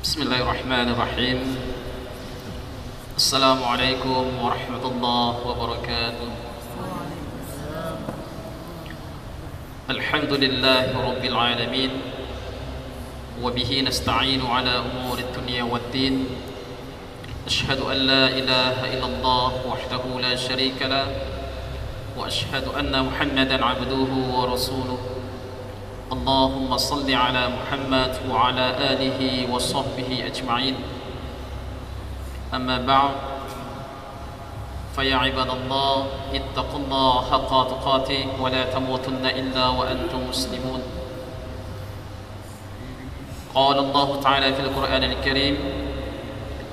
Bismillahirrahmanirrahim. Assalamualaikum warahmatullahi wabarakatuh. Alhamdulillahi rabbil alamin. Wa bihi nasta'inu ala umuri dunya waddin. Ashhadu an la ilaha illallah wahdahu la syarika lah. Wa ashhadu anna Muhammadan abduhu wa rasuluh. Allahumma salli ala Muhammad wa ala alihi wa sahbihi ajma'in. Amma ba'd. Faya ibadallah, ittaqullaha haqqa tuqatih wa la tamutunna illa wa antum muslimun. Qala Allah ta'ala fil Qur'an al-Karim.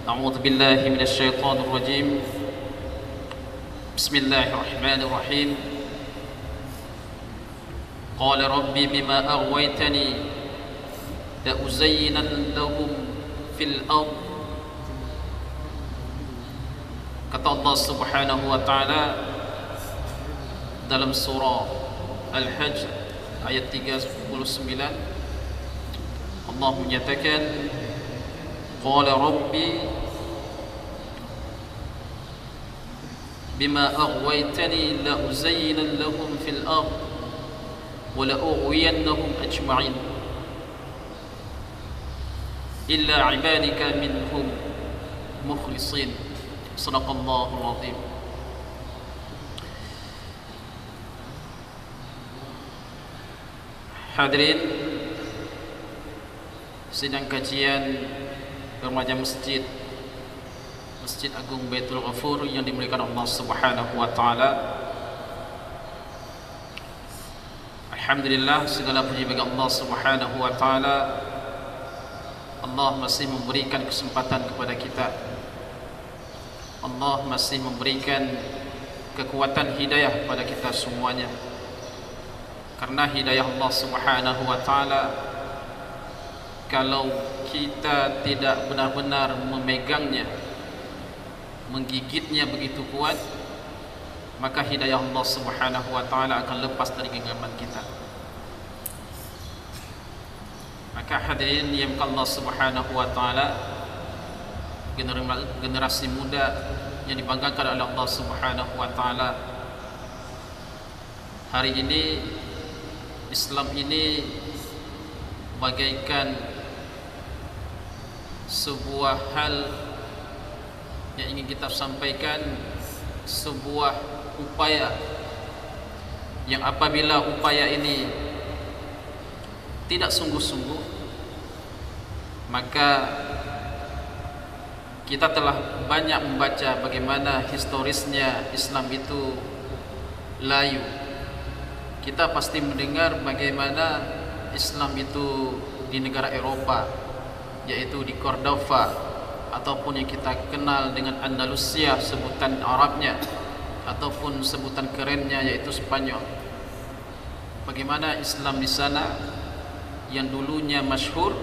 A'udzu billahi minasy syaithanir rajim. Bismillahirrahmanirrahim. Qala rabbi bima aghwaytani la uzayyinan lahum fil ardh. Kata Allah Subhanahu wa taala dalam surah Al-Hajj ayat 39, Allah menyatakan qala rabbi bima aghwaytani la uzayyinan lahum fil ardh wa la ughwiyannahum ajma'in illa 'ibadaka minhum mukhlisin. Shadaqallahul azim. Hadirin sidang kajian remaja Masjid Agung Baitul Ghafur yang dimuliakan Allah Subhanahu wa taala. Alhamdulillah, segala puji bagi Allah Subhanahu wa taala. Allah masih memberikan kesempatan kepada kita. Allah masih memberikan kekuatan hidayah pada kita semuanya. Karena hidayah Allah Subhanahu wa taala, kalau kita tidak benar-benar memegangnya, menggigitnya begitu kuat, maka hidayah Allah Subhanahu wa taala akan lepas dari genggaman kita. Maka hadirin yang Allah Subhanahu wa taala, generasi muda yang dibanggakan oleh Allah Subhanahu wa taala, hari ini Islam ini bagaikan sebuah hal yang ingin kita sampaikan, sebuah upaya yang apabila upaya ini tidak sungguh-sungguh, maka kita telah banyak membaca bagaimana historisnya Islam itu layu. Kita pasti mendengar bagaimana Islam itu di negara Eropa, yaitu di Cordova, ataupun yang kita kenal dengan Andalusia sebutan Arabnya, ataupun sebutan kerennya yaitu Spanyol. Bagaimana Islam di sana yang dulunya masyhur,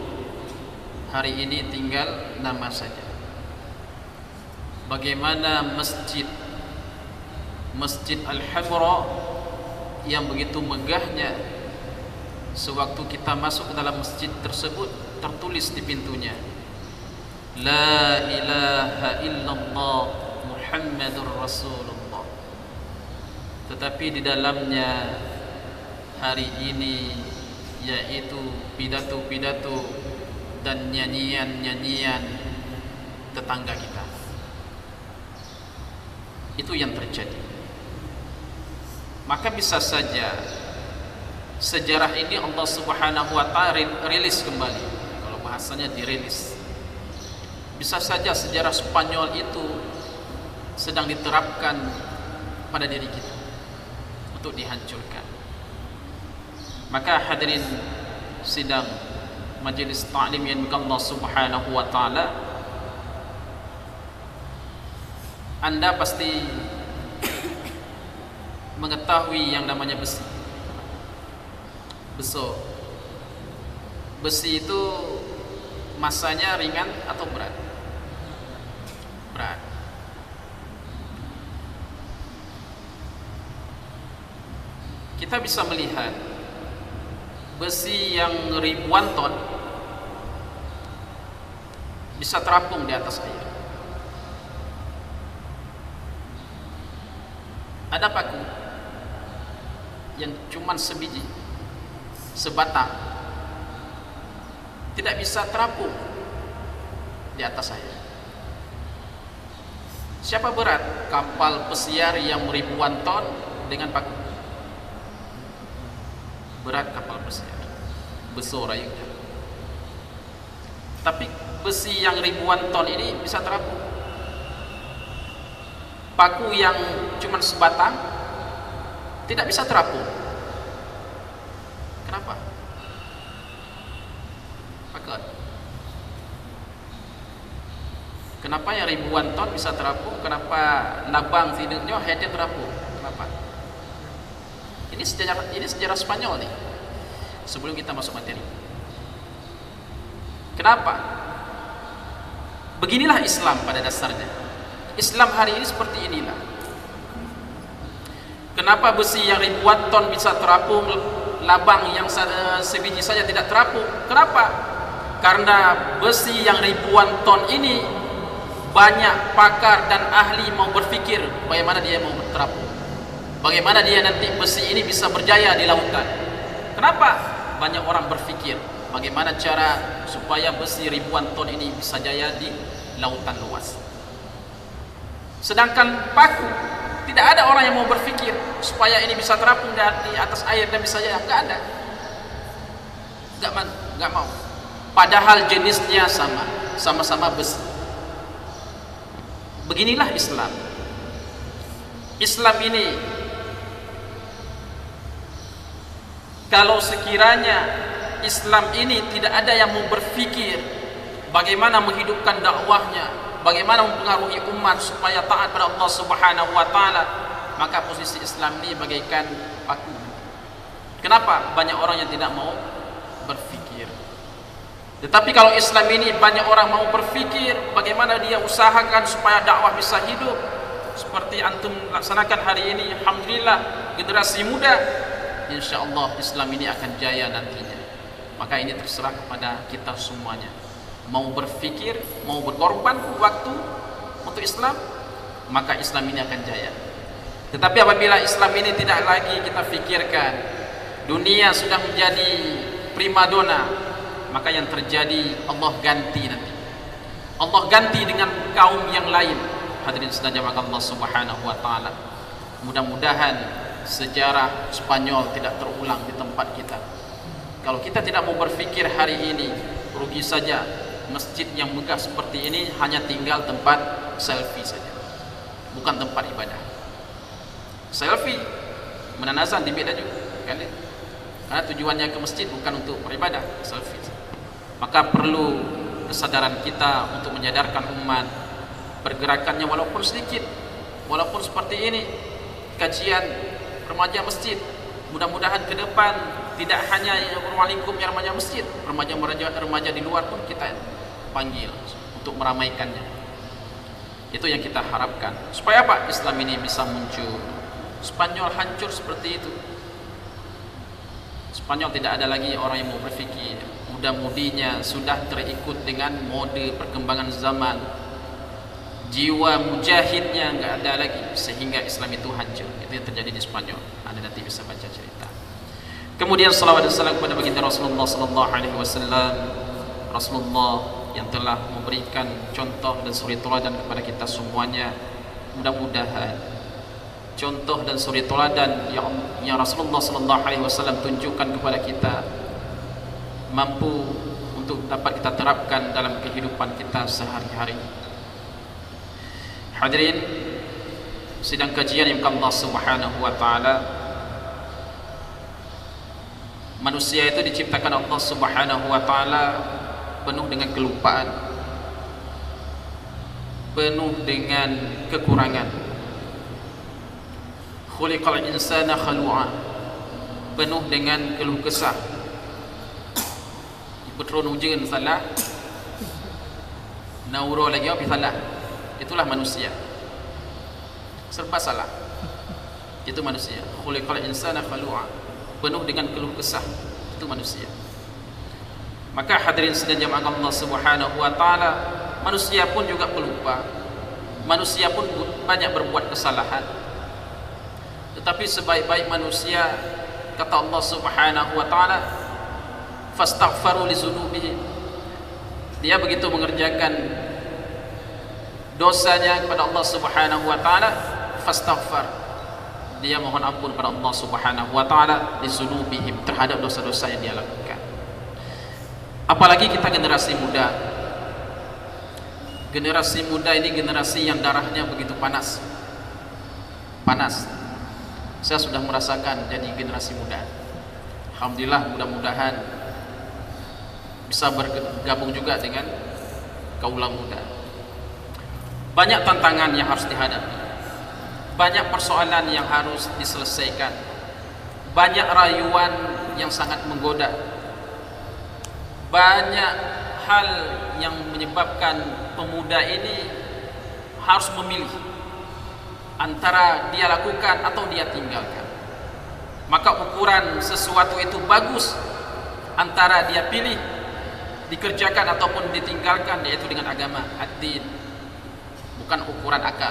hari ini tinggal nama saja. Bagaimana Masjid Al-Hamra yang begitu megahnya, sewaktu kita masuk ke dalam masjid tersebut tertulis di pintunya, La ilaha illallah Muhammadur Rasulullah. Tetapi di dalamnya hari ini yaitu pidato-pidato dan nyanyian-nyanyian tetangga kita. Itu yang terjadi. Maka bisa saja sejarah ini Allah Subhanahu wa taala rilis kembali. Kalau bahasanya dirilis. Bisa saja sejarah Spanyol itu sedang diterapkan pada diri kita untuk dihancurkan. Maka hadirin sidang majelis ta'lim yang Allah Subhanahu wa taala, Anda pasti mengetahui yang namanya besi. Besi itu masanya ringan atau berat? Berat. Kita bisa melihat besi yang ribuan ton bisa terapung di atas air. Ada paku yang cuman sebiji, sebatang, tidak bisa terapung di atas air. Siapa berat kapal pesiar yang ribuan ton dengan paku? Berat kapal pesiar, besar rayunya. Tapi besi yang ribuan ton ini bisa terapung. Paku yang cuma sebatang tidak bisa terapung. Kenapa? Pakat. Kenapa yang ribuan ton bisa terapung? Kenapa nabang tidurnya hanya terapung? Kenapa? Ini sejarah Spanyol nih. Sebelum kita masuk materi. Kenapa? Beginilah Islam pada dasarnya. Islam hari ini seperti inilah. Kenapa besi yang ribuan ton bisa terapung, labang yang sebiji saja tidak terapung? Kenapa? Karena besi yang ribuan ton ini banyak pakar dan ahli mau berpikir bagaimana dia mau terapung, bagaimana dia nanti besi ini bisa berjaya di lautan. Kenapa? Banyak orang berpikir bagaimana cara supaya besi ribuan ton ini bisa jaya di lautan luas. Sedangkan paku, tidak ada orang yang mau berpikir supaya ini bisa terapung di atas air dan bisa jaya. Enggak ada. Enggak mau. Padahal jenisnya sama, sama-sama besi. Beginilah Islam. Islam ini kalau sekiranya Islam ini tidak ada yang mau berpikir bagaimana menghidupkan dakwahnya, bagaimana mempengaruhi umat supaya taat pada Allah Subhanahu wa taala, maka posisi Islam ini bagaikan paku. Kenapa? Banyak orang yang tidak mau berpikir. Tetapi kalau Islam ini banyak orang mau berpikir bagaimana dia usahakan supaya dakwah bisa hidup seperti antum laksanakan hari ini. Alhamdulillah generasi muda, insyaallah Islam ini akan jaya nantinya. Maka ini terserah kepada kita semuanya. Mau berpikir, mau berkorban waktu untuk Islam, maka Islam ini akan jaya. Tetapi apabila Islam ini tidak lagi kita fikirkan, dunia sudah menjadi primadona, maka yang terjadi Allah ganti nanti. Allah ganti dengan kaum yang lain. Hadirin sekalian Allah Subhanahu wa taala. Mudah-mudahan sejarah Spanyol tidak terulang di tempat kita. Kalau kita tidak mau berpikir hari ini, rugi saja. Masjid yang megah seperti ini hanya tinggal tempat selfie saja, bukan tempat ibadah. Selfie menanazan di beda juga kan? Karena tujuannya ke masjid bukan untuk beribadah, selfie. Maka perlu kesadaran kita untuk menyadarkan umat, pergerakannya walaupun sedikit, walaupun seperti ini kajian remaja masjid. Mudah-mudahan ke depan tidak hanya rumah lingkupnya remaja masjid, remaja di luar pun kita panggil untuk meramaikannya. Itu yang kita harapkan. Supaya apa? Islam ini bisa muncul. Spanyol hancur seperti itu. Spanyol tidak ada lagi orang yang mau berpikir. Muda-mudinya sudah terikut dengan mode perkembangan zaman. Jiwa mujahidnya enggak ada lagi, sehingga Islam itu hancur. Itu yang terjadi di Spanyol. Anda nanti bisa baca cerita. Kemudian salawat dan salam kepada baginda Rasulullah sallallahu alaihi wasallam. Rasulullah yang telah memberikan contoh dan suri teladan kepada kita semuanya. Mudah-mudahan contoh dan suri teladan yang Rasulullah sallallahu alaihi wasallam tunjukkan kepada kita mampu untuk dapat kita terapkan dalam kehidupan kita sehari-hari. Hadirin sidang kajian yang Allah Subhanahu wa taala, manusia itu diciptakan Allah Subhanahu wa taala penuh dengan kelupaan, penuh dengan kekurangan. Khuliqal insana khalu'a, penuh dengan keluh kesah. Betrun ujian salah, nauro lagi apa salah. Itulah manusia, serba salah. Itu manusia. Khuliqal insana khalu'a, penuh dengan keluh kesah. Itu manusia. Maka hadirin sekalian jamaah Allah Subhanahu wa taala, manusia pun juga pelupa, manusia pun banyak berbuat kesalahan. Tetapi sebaik-baik manusia, kata Allah Subhanahu wa taala, fastaghfaru li dzunubihim. Dia begitu mengerjakan dosanya kepada Allah Subhanahu wa taala, fastaghfar. Dia mohon ampun kepada Allah Subhanahu wa taala li dzunubihim, terhadap dosa-dosa yang dia lakukan. Apalagi kita generasi muda. Generasi muda ini generasi yang darahnya begitu panas. Panas. Saya sudah merasakan jadi generasi muda. Alhamdulillah, mudah-mudahan bisa bergabung juga dengan kaula muda. Banyak tantangan yang harus dihadapi, banyak persoalan yang harus diselesaikan, banyak rayuan yang sangat menggoda, banyak hal yang menyebabkan pemuda ini harus memilih antara dia lakukan atau dia tinggalkan. Maka ukuran sesuatu itu bagus antara dia pilih dikerjakan ataupun ditinggalkan, yaitu dengan agama, ad-din, bukan ukuran akal.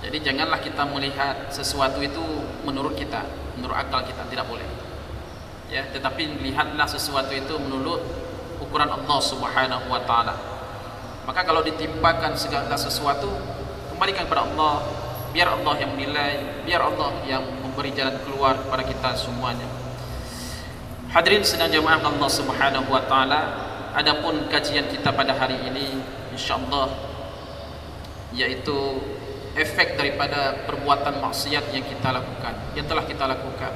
Jadi janganlah kita melihat sesuatu itu menurut kita, menurut akal kita, tidak boleh. Ya, tetapi lihatlah sesuatu itu menurut ukuran Allah Subhanahu wa taala. Maka kalau ditimpakan segala sesuatu, kembalikan kepada Allah, biar Allah yang menilai, biar Allah yang memberi jalan keluar kepada kita semuanya. Hadirin sedang jemaah Allah Subhanahu wa taala, adapun kajian kita pada hari ini insyaallah yaitu efek daripada perbuatan maksiat yang kita lakukan, yang telah kita lakukan.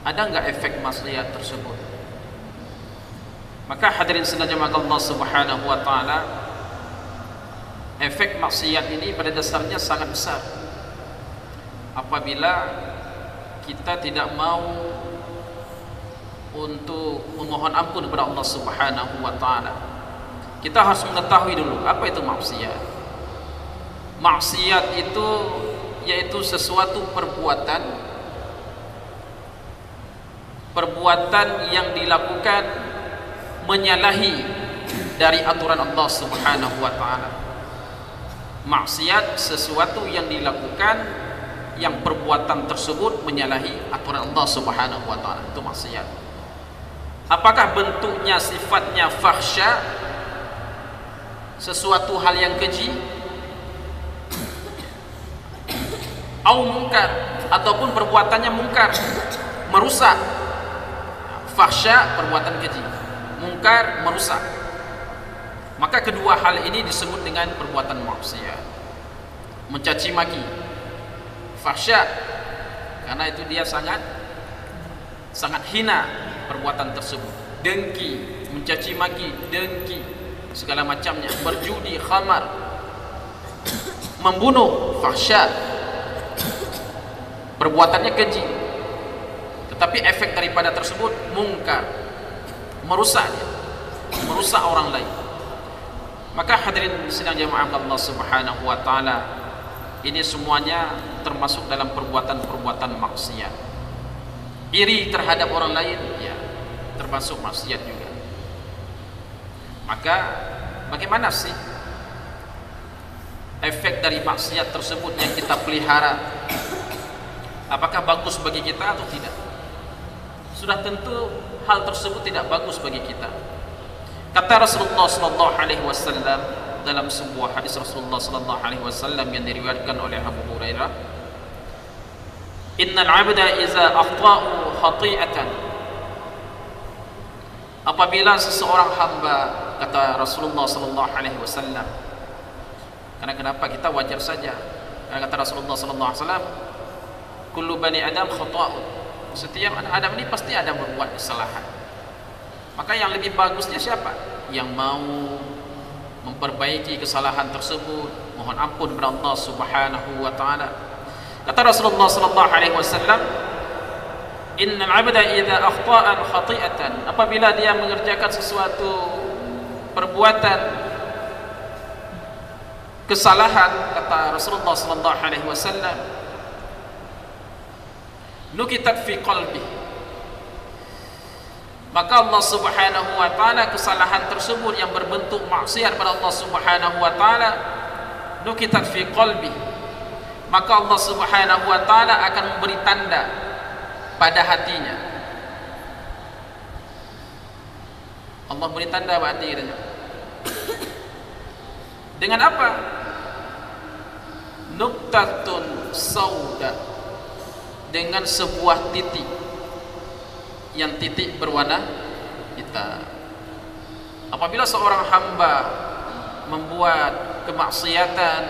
Ada enggak efek maksiat tersebut? Maka hadirin sedang jemaah Allah Subhanahu wa taala, efek maksiat ini pada dasarnya sangat besar. Apabila kita tidak mau untuk memohon ampun kepada Allah Subhanahu wa taala, kita harus mengetahui dulu apa itu maksiat. Maksiat itu yaitu sesuatu perbuatan yang dilakukan menyalahi dari aturan Allah Subhanahu wa taala. Maksiat sesuatu yang dilakukan yang perbuatan tersebut menyalahi aturan Allah Subhanahu wa taala, itu maksiat. Apakah bentuknya sifatnya fahsya, sesuatu hal yang keji, atau mungkar, ataupun perbuatannya mungkar, merusak. Fahsya perbuatan keji, mungkar merusak. Maka kedua hal ini disebut dengan perbuatan maksiat. Mencaci maki, fahsya, karena itu dia sangat hina perbuatan tersebut. Dengki, mencaci maki, dengki, segala macamnya. Berjudi, khamar, membunuh, fahsya, perbuatannya keji, tetapi efek daripada tersebut mungkar, merusak orang lain. Maka hadirin sidang jamaah Allah Subhanahu wa taala, ini semuanya termasuk dalam perbuatan-perbuatan maksiat. Iri terhadap orang lain, ya, termasuk maksiat juga. Maka bagaimana sih efek dari maksiat tersebut yang kita pelihara? Apakah bagus bagi kita atau tidak? Sudah tentu hal tersebut tidak bagus bagi kita. Kata Rasulullah sallallahu alaihi wasallam dalam sebuah hadis Rasulullah sallallahu alaihi wasallam yang diriwayatkan oleh Abu Hurairah, "Innal 'abda idza akhta'u khati'atan." Apabila seseorang hamba, kata Rasulullah sallallahu alaihi wasallam. Karena kenapa? Kita wajar saja. Karena kata Rasulullah sallallahu alaihi wasallam, "Kullu bani Adam khata'un." Setiap anak Adam ini pasti ada berbuat kesalahan. Maka yang lebih bagusnya siapa? Yang mau memperbaiki kesalahan tersebut, mohon ampun kepada Allah Subhanahu wa taala. Kata Rasulullah sallallahu alaihi wasallam, "Innal 'abda idza akhta'a khati'atan." Apabila dia mengerjakan sesuatu perbuatan kesalahan, kata Rasulullah sallallahu alaihi wasallam, nukitat fi qalbi, maka Allah Subhanahu wa taala kesalahan tersebut yang berbentuk maksiat pada Allah Subhanahu wa taala nukitat fi qalbi, maka Allah Subhanahu wa taala akan memberi tanda pada hatinya. Allah beri tanda pada hati kita. Dengan apa? Nuktatun sauda, dengan sebuah titik, yang titik berwarna hitam. Apabila seorang hamba membuat kemaksiatan,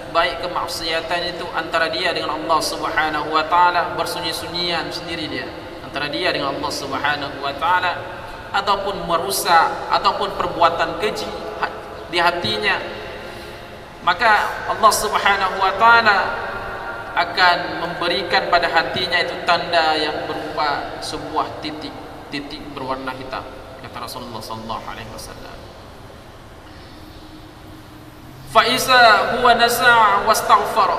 baik kemaksiatan itu antara dia dengan Allah Subhanahu wa taala, bersunyi-sunyian sendiri dia antara dia dengan Allah Subhanahu wa taala, ataupun merusak ataupun perbuatan keji di hatinya, maka Allah Subhanahu wa taala akan memberikan pada hatinya itu tanda yang berupa sebuah titik berwarna hitam, kata Rasulullah sallallahu alaihi wasallam. Fa iza huwa nasa'a wastaghfara,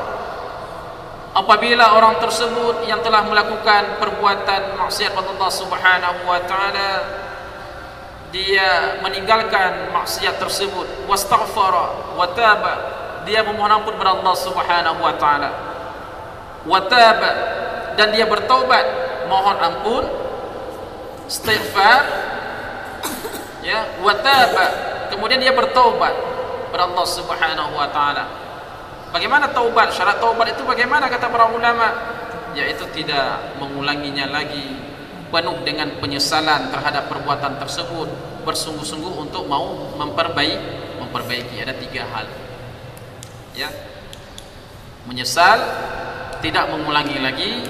apabila orang tersebut yang telah melakukan perbuatan maksiat kepada Allah Subhanahu wa taala, dia meninggalkan maksiat tersebut, wastaghfara wa taba, dia memohon ampun kepada Allah Subhanahu wa taala, wa taba, dan dia bertaubat, mohon ampun, istighfar, ya, wa taba, kemudian dia bertaubat kepada Allah Subhanahu wa taala. Bagaimana taubat? Syarat taubat itu bagaimana kata para ulama? Yaitu tidak mengulanginya lagi, penuh dengan penyesalan terhadap perbuatan tersebut, bersungguh-sungguh untuk mau memperbaiki. Ada 3 hal, ya, menyesal, tidak mengulangi lagi,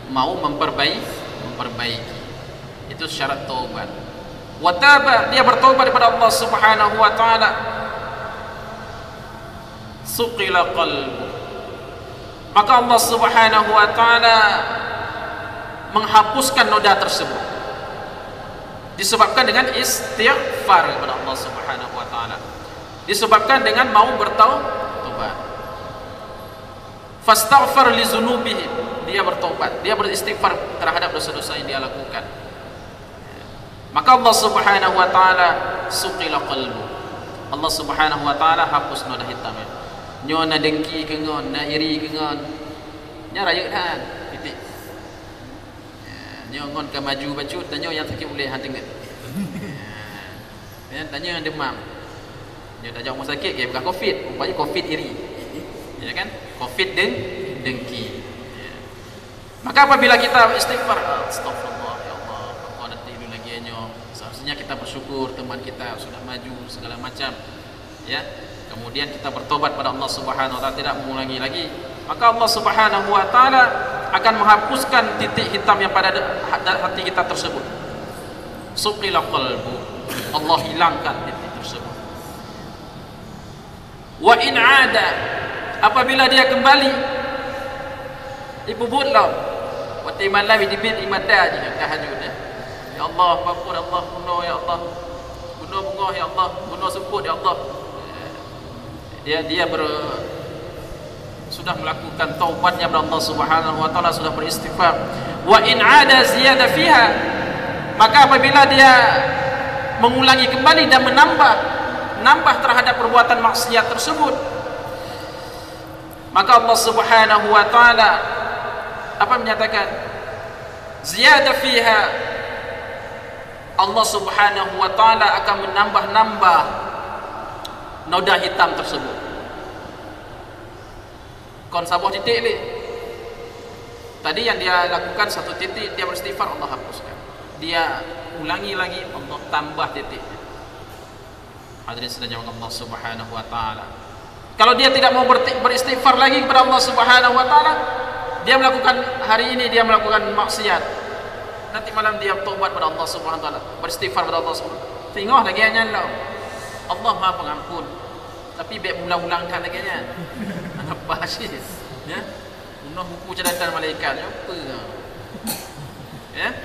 mau memperbaiki. Itu syarat taubat. Wa taba, dia bertaubat kepada Allah Subhanahu wa taala. Suqila qalbu, maka Allah Subhanahu wa taala menghapuskan noda tersebut, disebabkan dengan istighfar kepada Allah Subhanahu wa taala, disebabkan dengan mau bertaubat. Fastaghfar li dzunubihim, dia bertobat, dia beristighfar terhadap dosa-dosa yang dia lakukan, maka Allah Subhanahu wa taala suqila qalbu, Allah Subhanahu wa taala hapus noda hitamnya. Nyo na dengki ke ngon, na iri ke ngon, nya raya kan titik, nyo ngon ke maju bacut, tanyo yang sakit boleh hang tengok, ya, tanyo yang demam, nyo dah jauh sakit ke bukan covid, rupanya covid iri, ya kan, covid dengki, ya. Maka apabila kita istighfar, astagfirullah ya Allah, apa nanti dulu lagi nyo, seharusnya kita bersyukur teman kita sudah maju segala macam, ya. Kemudian kita bertobat pada Allah Subhanahu wa taala, tidak mengulangi lagi, maka Allah Subhanahu wa taala akan menghapuskan titik hitam yang pada hati kita tersebut. Suqila qalbu, Allah hilangkan titik tersebut. Wa in ada, apabila dia kembali ibubutlah wa timanlah bidibit imada je tahajud. Ya Allah, ampun Allah, bunuh ya Allah, bunuh bunga ya Allah, bunuh sebut ya Allah. Dia sudah melakukan taubatnya kepada Allah Subhanahu wa taala, sudah beristighfar. Wa in ada ziyada fiha, maka apabila dia mengulangi kembali dan menambah terhadap perbuatan maksiat tersebut, maka Allah Subhanahu wa taala apa menyatakan ziyada fiha, Allah Subhanahu wa taala akan menambah noda hitam tersebut. Kon sabuh titik ni, tadi yang dia lakukan 1 titik, dia beristighfar, Allah hapuskan, dia ulangi lagi, Allah tambah titik. Hadirin sekalian Allah Subhanahu wa taala, kalau dia tidak mau beristighfar lagi kepada Allah Subhanahu wa taala, dia melakukan hari ini dia melakukan maksiat, nanti malam dia taubat kepada Allah Subhanahu wa taala, beristighfar kepada Allah Subhanahu wa taala, tengok lagi hanya Allah Maha Pengampun, tapi biar ulang-ulangkan lagi nya. Apa sih? Ya. Bunuh buku catatan malaikat apa? Ya.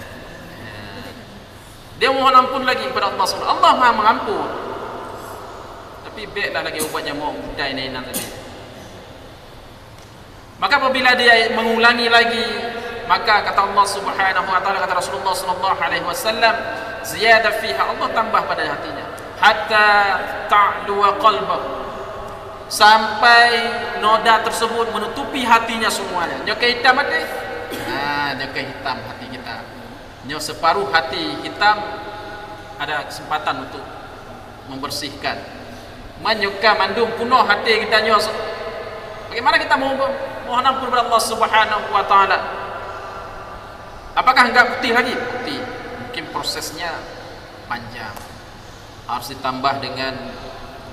Dia mohon ampun lagi kepada Allah Subhanahu. Allah Maha Mengampun. Tapi biarlah lagi ubatnya mau budai nainan tadi. Maka apabila dia mengulangi lagi, maka kata Allah Subhanahu wa taala, kata Rasulullah sallallahu alaihi wasallam, ziyada fiha, Allah tambah pada hatinya, hatta ta'lu qalbahu, sampai noda tersebut menutupi hatinya semuanya. Nyoke hitam hati, nyoke hitam hati kita. Nyo separuh hati hitam, ada kesempatan untuk membersihkan. Manyoka mandum punuh hati kita nyo. Bagaimana kita mohon ampun kepada Allah Subhanahu wa taala? Apakah enggak putih lagi? Putih. Mungkin prosesnya panjang. Harus ditambah dengan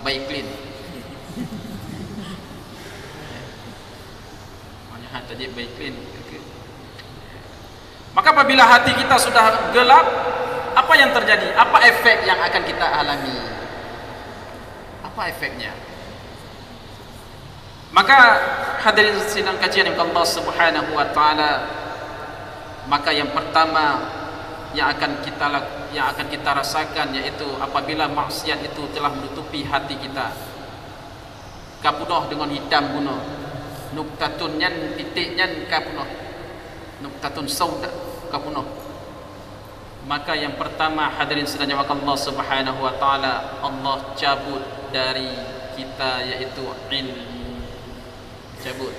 Baiklin. Mana tadi Baiklin. Maka apabila hati kita sudah gelap, apa yang terjadi? Apa efek yang akan kita alami? Apa efeknya? Maka hadirin sidang kajian yang Allah Subhanahu wa taala, maka yang pertama yang akan kita rasakan yaitu apabila maksiat itu telah menutupi hati kita, kapunoh dengan hitam bunuh, nuktatun nyan titik nyan kapunoh, nuktatun sauda kapunoh. Maka yang pertama hadirin sedang Allah Subhanahu wa taala, Allah cabut dari kita yaitu ilmu. Cabut.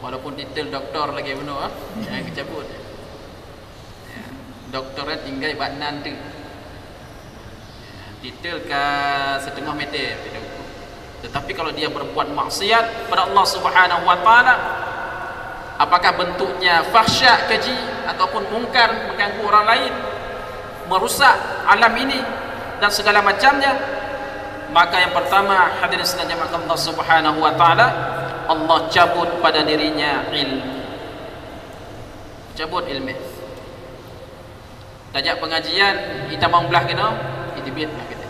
Walaupun detail doktor lagi benar yang cabut. Ya. Doktornya tinggal badan tu. Detail ke setengah meter. Tetapi kalau dia berbuat maksiat pada Allah Subhanahu wa taala, apakah bentuknya fahsya keji ataupun mungkar, mengganggu orang lain, merusak alam ini dan segala macamnya, maka yang pertama hadirin sekalian Allah Subhanahu wa taala, Allah cabut pada dirinya ilmu. Cabut ilmu. Tajak pengajian kita mau belah kena, itu biarlah kita.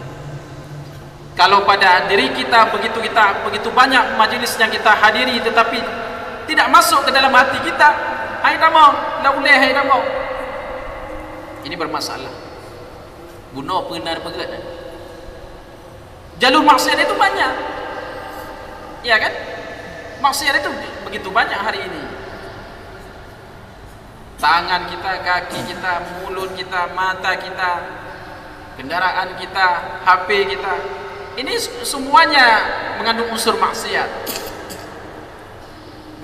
Kalau pada diri kita begitu banyak majlis yang kita hadiri tetapi tidak masuk ke dalam hati kita, hai tak mau, tak boleh, hai tak mau. Ini bermasalah. Bunuh benar berat. Jalur maksiat itu banyak. Ya kan? Maksiat itu begitu banyak hari ini. Tangan kita, kaki kita, mulut kita, mata kita, kendaraan kita, HP kita, ini semuanya mengandung unsur maksiat.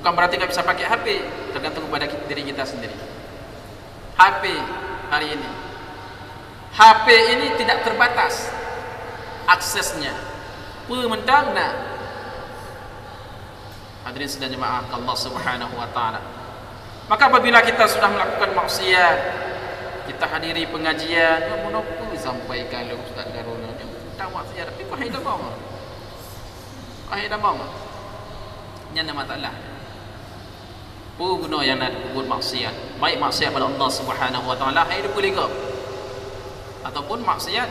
Bukan berarti kita bisa pakai HP, tergantung kepada diri kita sendiri. HP hari ini, HP ini tidak terbatas aksesnya. Pementang nak. Hadirin sedang jemaah Allah Subhanahu wa taala. Maka apabila kita sudah melakukan maksiat, kita hadiri pengajian, ya menapa sampai kalau Ustaz Daruna tak maksiat tapi kau hidup mau. Kau hidup mau. Ini nama masalah. Guna yang nak buat maksiat, baik maksiat pada Allah Subhanahu wa taala, hidup boleh ke? Ataupun maksiat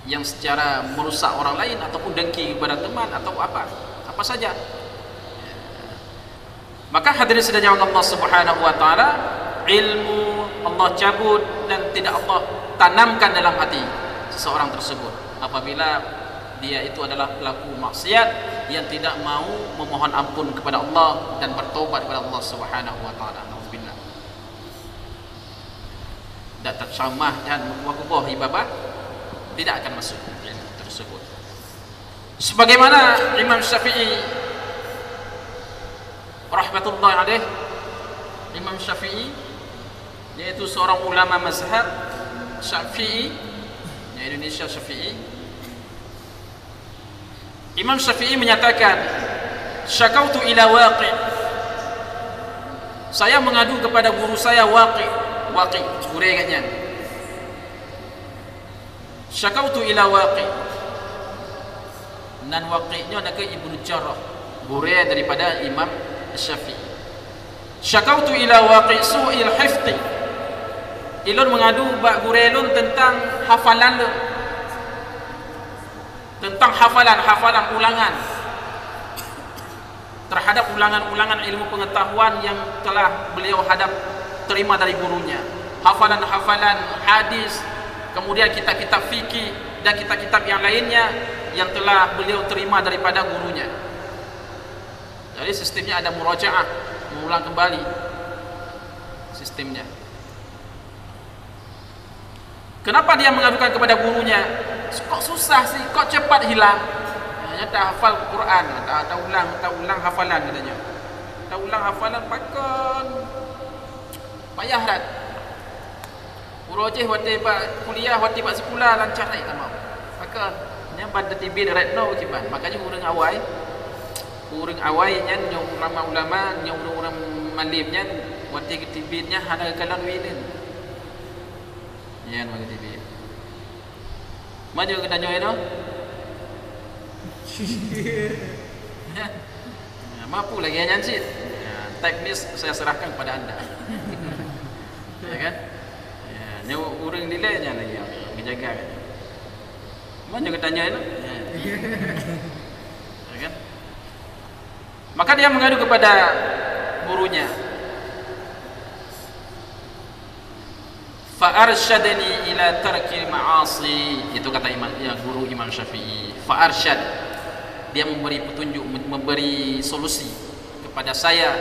yang secara merusak orang lain ataupun dengki kepada teman atau apa saja. Maka hadirin sekalian Allah Subhanahu wa taala, ilmu Allah cabut dan tidak Allah tanamkan dalam hati seseorang tersebut apabila dia itu adalah pelaku maksiat yang tidak mau memohon ampun kepada Allah dan bertobat kepada Allah Subhanahu wa taala. Nauzubillah. Dan tersamah dan wakubah ibadah tidak akan masuk ilmu tersebut. Sebagaimana Imam Syafi'i rahmatullahi alaih, Imam Syafi'i yaitu seorang ulama mazhab Syafi'i di Indonesia Syafi'i. Imam Syafi'i menyatakan, syakautu ila Waqi', saya mengadu kepada guru saya Waqi', guru katanya. Syakautu ila Waqi', dan Waqi'nya nak Ibnu Jarrah, guru daripada Imam Syafi'i. Syakautu ila Waqi' su'il hifzi, ilun mengadu bak guru ilun tentang hafalan lu, tentang hafalan ulangan terhadap ulangan-ulangan ilmu pengetahuan yang telah beliau terima dari gurunya, hafalan-hafalan hadis, kemudian kitab-kitab fikih dan kitab-kitab yang lainnya yang telah beliau terima daripada gurunya. Jadi sistemnya ada murajaah, mengulang kembali sistemnya. Kenapa dia mengadukan kepada gurunya? Kok susah sih, kok cepat hilang? Dia tak hafal Quran, tak ulang hafalan katanya. Tak ulang hafalan pakon. Payah dah. Urojeh wati kuliah wati pak sekolah lancar naik tak mau. Pakon. Nya pada tibir right now kiban. Makanya urang awai nya ulama-ulama nya orang malimnya wati tibirnya hana kalan wilin. Yan bagi tibir. Maju ke tanya itu. Ya. Mampu lagi yang nyanyi. Ya, teknis saya serahkan kepada anda. Ya kan? Ya, nyawa orang nilainya lagi yang menjaga kan. Maju ke tanya itu. Ya kan? Maka dia mengadu kepada gurunya. Fa'arsyadani ila tarkil ma'asi. Itu kata guru Imam Syafi'i. Fa'arsyad, dia memberi petunjuk, memberi solusi kepada saya,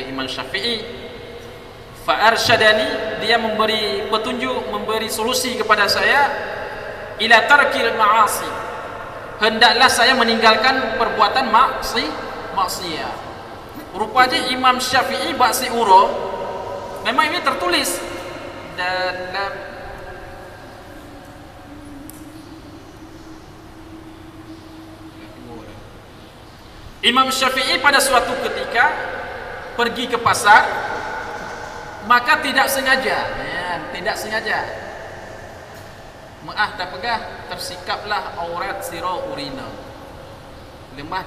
Imam Syafi'i. Fa'arsyadani, dia memberi petunjuk, memberi solusi kepada saya, ila tarkil ma'asi, hendaklah saya meninggalkan perbuatan maksiat. Rupanya Imam Syafi'i baksi uro, memang ini tertulis dalam Imam Syafi'i pada suatu ketika pergi ke pasar, maka tidak sengaja tak pegah tersikaplah aurat siro urina. Lemah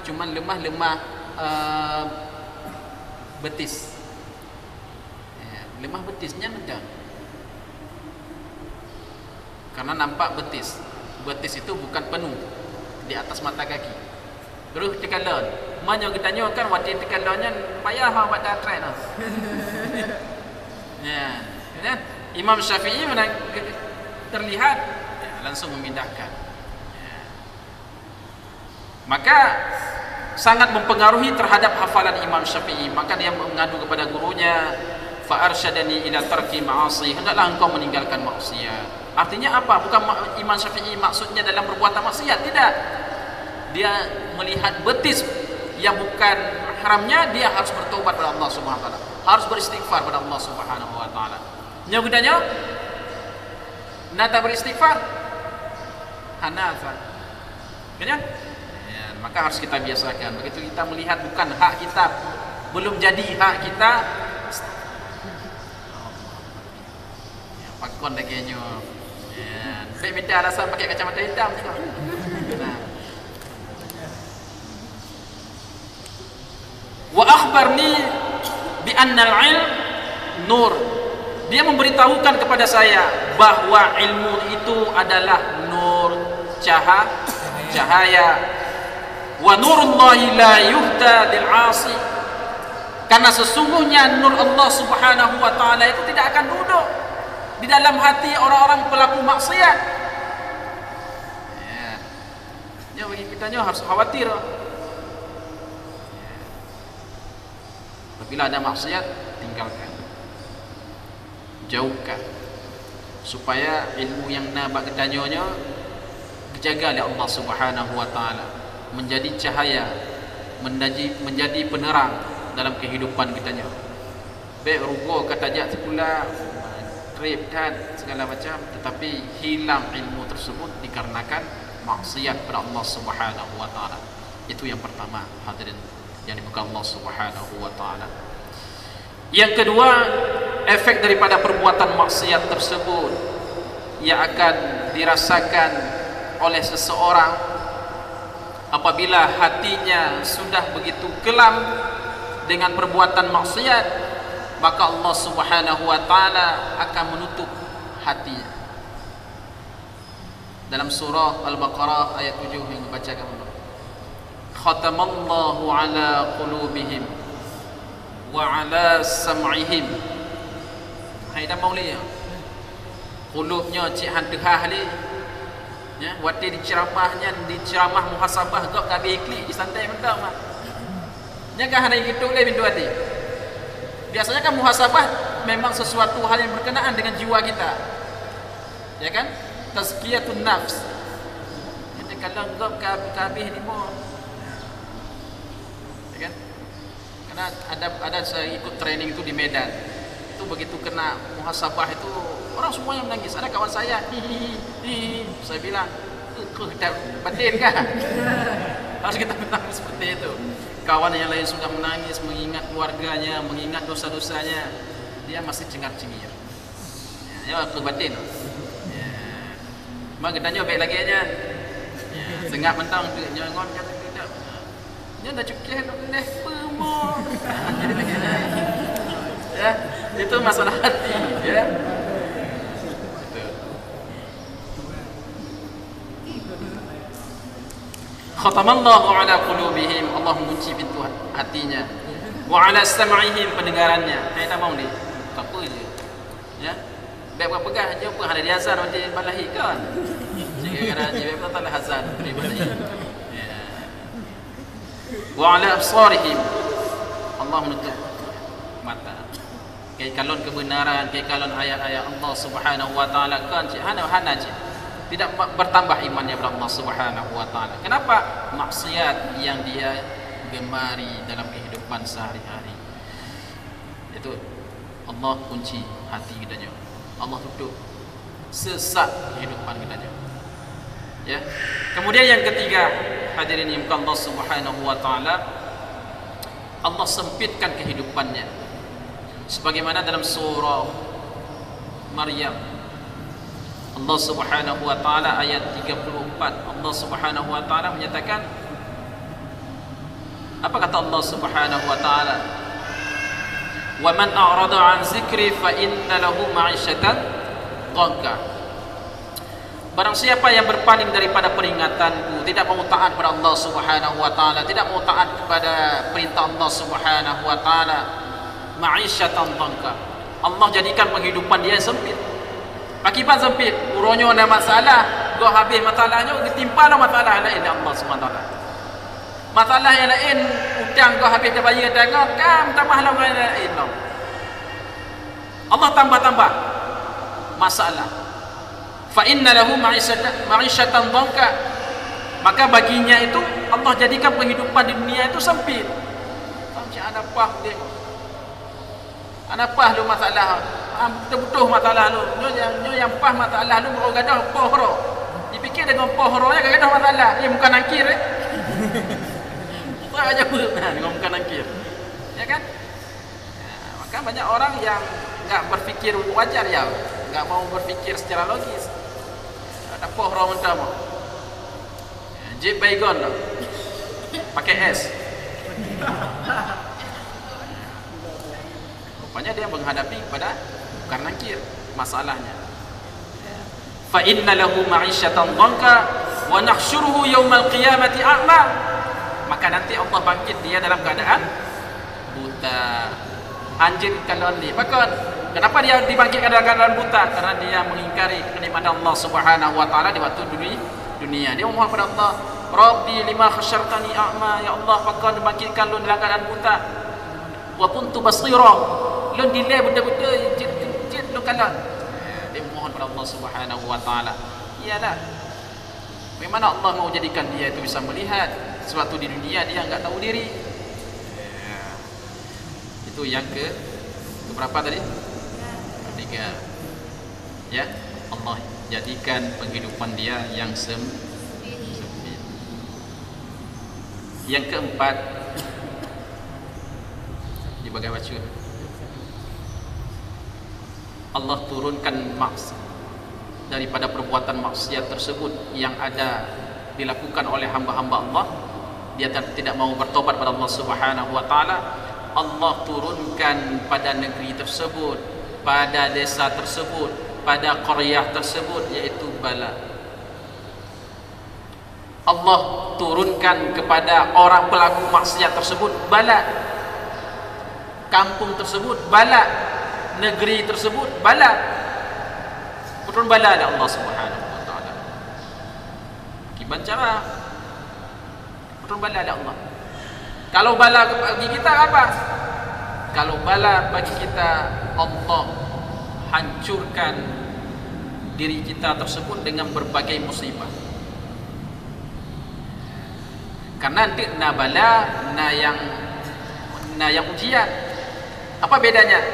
betis. Lemah betisnya medang. Karena nampak betis. Betis itu bukan penuh di atas mata kaki. Terus tekalon. Mana kita tanyakan wati tekalonnya payah buat datrai noh. Ya, kan? Imam Syafi'i terlihat langsung memindahkan. Ya. Maka sangat mempengaruhi terhadap hafalan Imam Syafi'i. Maka dia mengadu kepada gurunya, fa'arsyadani ila tarki ma'asi, hendaklah engkau meninggalkan maksiat. Artinya apa? Bukan Imam Syafi'i maksudnya dalam perbuatan maksiat, tidak. Dia melihat betis yang bukan haramnya, dia harus bertobat kepada Allah Subhanahu wa taala, harus beristighfar kepada Allah Subhanahu wa taala. Nya bedanya nata beristighfar hanafa. Ya, maka harus kita biasakan. Begitu kita melihat bukan hak kita, belum jadi hak kita, pakon lagi nyo. Ya, saya minta alasan pakai kacamata hitam tengok. Nah. Wa akhbarni bi anna al-ilm nur. Dia memberitahukan kepada saya bahwa ilmu itu adalah nur, cahaya. Wa nurullahi la yuhda lil 'asi. Karena sesungguhnya nur Allah Subhanahu wa taala itu tidak akan duduk di dalam hati orang-orang pelaku maksiat. Ya, bagi kita harus khawatir. Apabila ada maksiat, tinggalkan, jauhkan, supaya ilmu yang nabak kedanyonya dijaga oleh Allah Subhanahu wa taala, menjadi cahaya, menjadi penerang dalam kehidupan kita. Baik rugo kata jak sekolah krip dan segala macam, tetapi hilang ilmu tersebut dikarenakan maksiat kepada Allah Subhanahu wa taala. Itu yang pertama, hadirin yang dimuka Allah Subhanahu wa taala. Yang kedua, efek daripada perbuatan maksiat tersebut yang akan dirasakan oleh seseorang apabila hatinya sudah begitu kelam dengan perbuatan maksiat, maka Allah Subhanahu wa taala akan menutup hatinya. Dalam surah Al-Baqarah ayat 7 yang dibacakan Allah, khatamallahu ala qulubihim wa ala sam'ihim. Hai dah mauli ya. Qulubnya cik hantehah li. Ya, wati diceramahnya, diceramah muhasabah gak kabeh ikli, disantai mentang mah. Nya kah hana gitu le bintu hati. Biasanya kan muhasabah memang sesuatu hal yang berkenaan dengan jiwa kita, ya kan? Tazkiyatun nafs. Kita kalau enggak kabeh ni mo, ya kan? Karena ada saya ikut training itu di Medan. Itu begitu kena muhasabah itu orang semuanya menangis. Ada kawan saya, saya bilang, dah batin kan? Harus kita menangis seperti itu. Kawan yang lain sudah menangis, mengingat keluarganya, mengingat dosa-dosanya, dia masih cengar-cengir. Ya, ke batin. Ya. Mak kita baik lagi aja. Ya, sengap mentang tu jangan kata tidak. Nya dah cukup dah pemor. Ya, itu masalah hati, ya. Khatamallahu ala qulubihim, Allah mengunci pintu hatinya. Wa ala sam'ihim, pendengarannya. Saya tak mau ni. Tak apa je. Ya. Baik pegah je apa ada di azan di balahi kan. Jika kena je baik tak ada azan di balahi. Ya. Wa ala absarihim, Allah menutup mata. Kai kalon kebenaran, kai kalon ayat-ayat Allah Subhanahu wa taala kan hana je. Tidak bertambah imannya kepada Allah Subhanahu wa taala. Kenapa? Maksiat yang dia gemari dalam kehidupan sehari-hari. Itu Allah kunci hati kita. Allah tutup sesak kehidupan kita. Ya. Kemudian yang ketiga, hadirin yang Allah Subhanahu wa taala, Allah sempitkan kehidupannya. Sebagaimana dalam surah Maryam, Allah Subhanahu wa taala ayat 34, Allah Subhanahu wa taala menyatakan, apa kata Allah Subhanahu wa taala? Wa man a'rada 'an zikri fa inna lahu ma'isyatan dhanka. Barang siapa yang berpaling daripada peringatanku, tidak mau taat kepada Allah Subhanahu wa taala, tidak mau taat kepada perintah Allah Subhanahu wa taala, ma'isyatan dhanka. Allah jadikan penghidupan dia sempit. Akibat sempit, uronyo ada masalah, go habis masalahnya, ketimpa lah masalah lain Allah SWT. Masalah yang lain, utang go habis dah bayar tengok, kam tambahlah yang lain. Allah tambah-tambah masalah. Fa inna lahu ma'isyatan dhanka. Maka baginya itu Allah jadikan penghidupan di dunia itu sempit. Macam ada apa dia? Ada apa lu masalah? Betul-betul masalah lu. Nyo yang pas masalah lu bergadah pohro. Dipikir dengan pohronya gadah masalah. Dia bukan angkir tak aja dengan bukan angkir. Ya kan? Ya, maka banyak orang yang enggak berfikir wajar ya, enggak mau berfikir secara logis. Ada pohro mentah mau. Jeep baygon lah. Pakai es. Rupanya dia menghadapi pada bukan nakir masalahnya. Fa inna lahu ma'isyatan dhanka wa nahsyuruhu yaumal qiyamati a'ma. Maka nanti Allah bangkit dia dalam keadaan buta. Anjing kalau ni, bahkan kenapa dia dibangkitkan dalam keadaan buta? Karena dia mengingkari kenikmatan Allah Subhanahu wa taala di waktu dunia. Dia mohon kepada Allah, Rabbi lima khasyartani a'ma, ya Allah, bahkan dibangkitkan lu dalam keadaan buta. Wa kuntu basira. Lu dilai betul-betul jit lu kalah. Dia mohon kepada Allah Subhanahu wa taala. Iyalah. Bagaimana Allah mau jadikan dia itu bisa melihat sesuatu di dunia dia enggak tahu diri. Itu yang ke berapa tadi? Ketiga. Ya, Allah jadikan penghidupan dia yang sempit. Yang keempat, dibagai baca, Allah turunkan maksiat daripada perbuatan maksiat tersebut yang ada dilakukan oleh hamba-hamba Allah. Dia tidak mau bertobat pada Allah Subhanahu wa taala. Allah turunkan pada negeri tersebut, pada desa tersebut, pada qaryah tersebut, yaitu bala. Allah turunkan kepada orang pelaku maksiat tersebut bala. Kampung tersebut bala, negeri tersebut bala. Turun bala dari Allah Subhanahu wa taala. Akibat cara turun bala dari Allah. Kalau bala bagi kita apa? kalau bala bagi kita, Allah hancurkan diri kita tersebut dengan berbagai musibah. Karena nanti na bala, na yang ujian. Apa bedanya?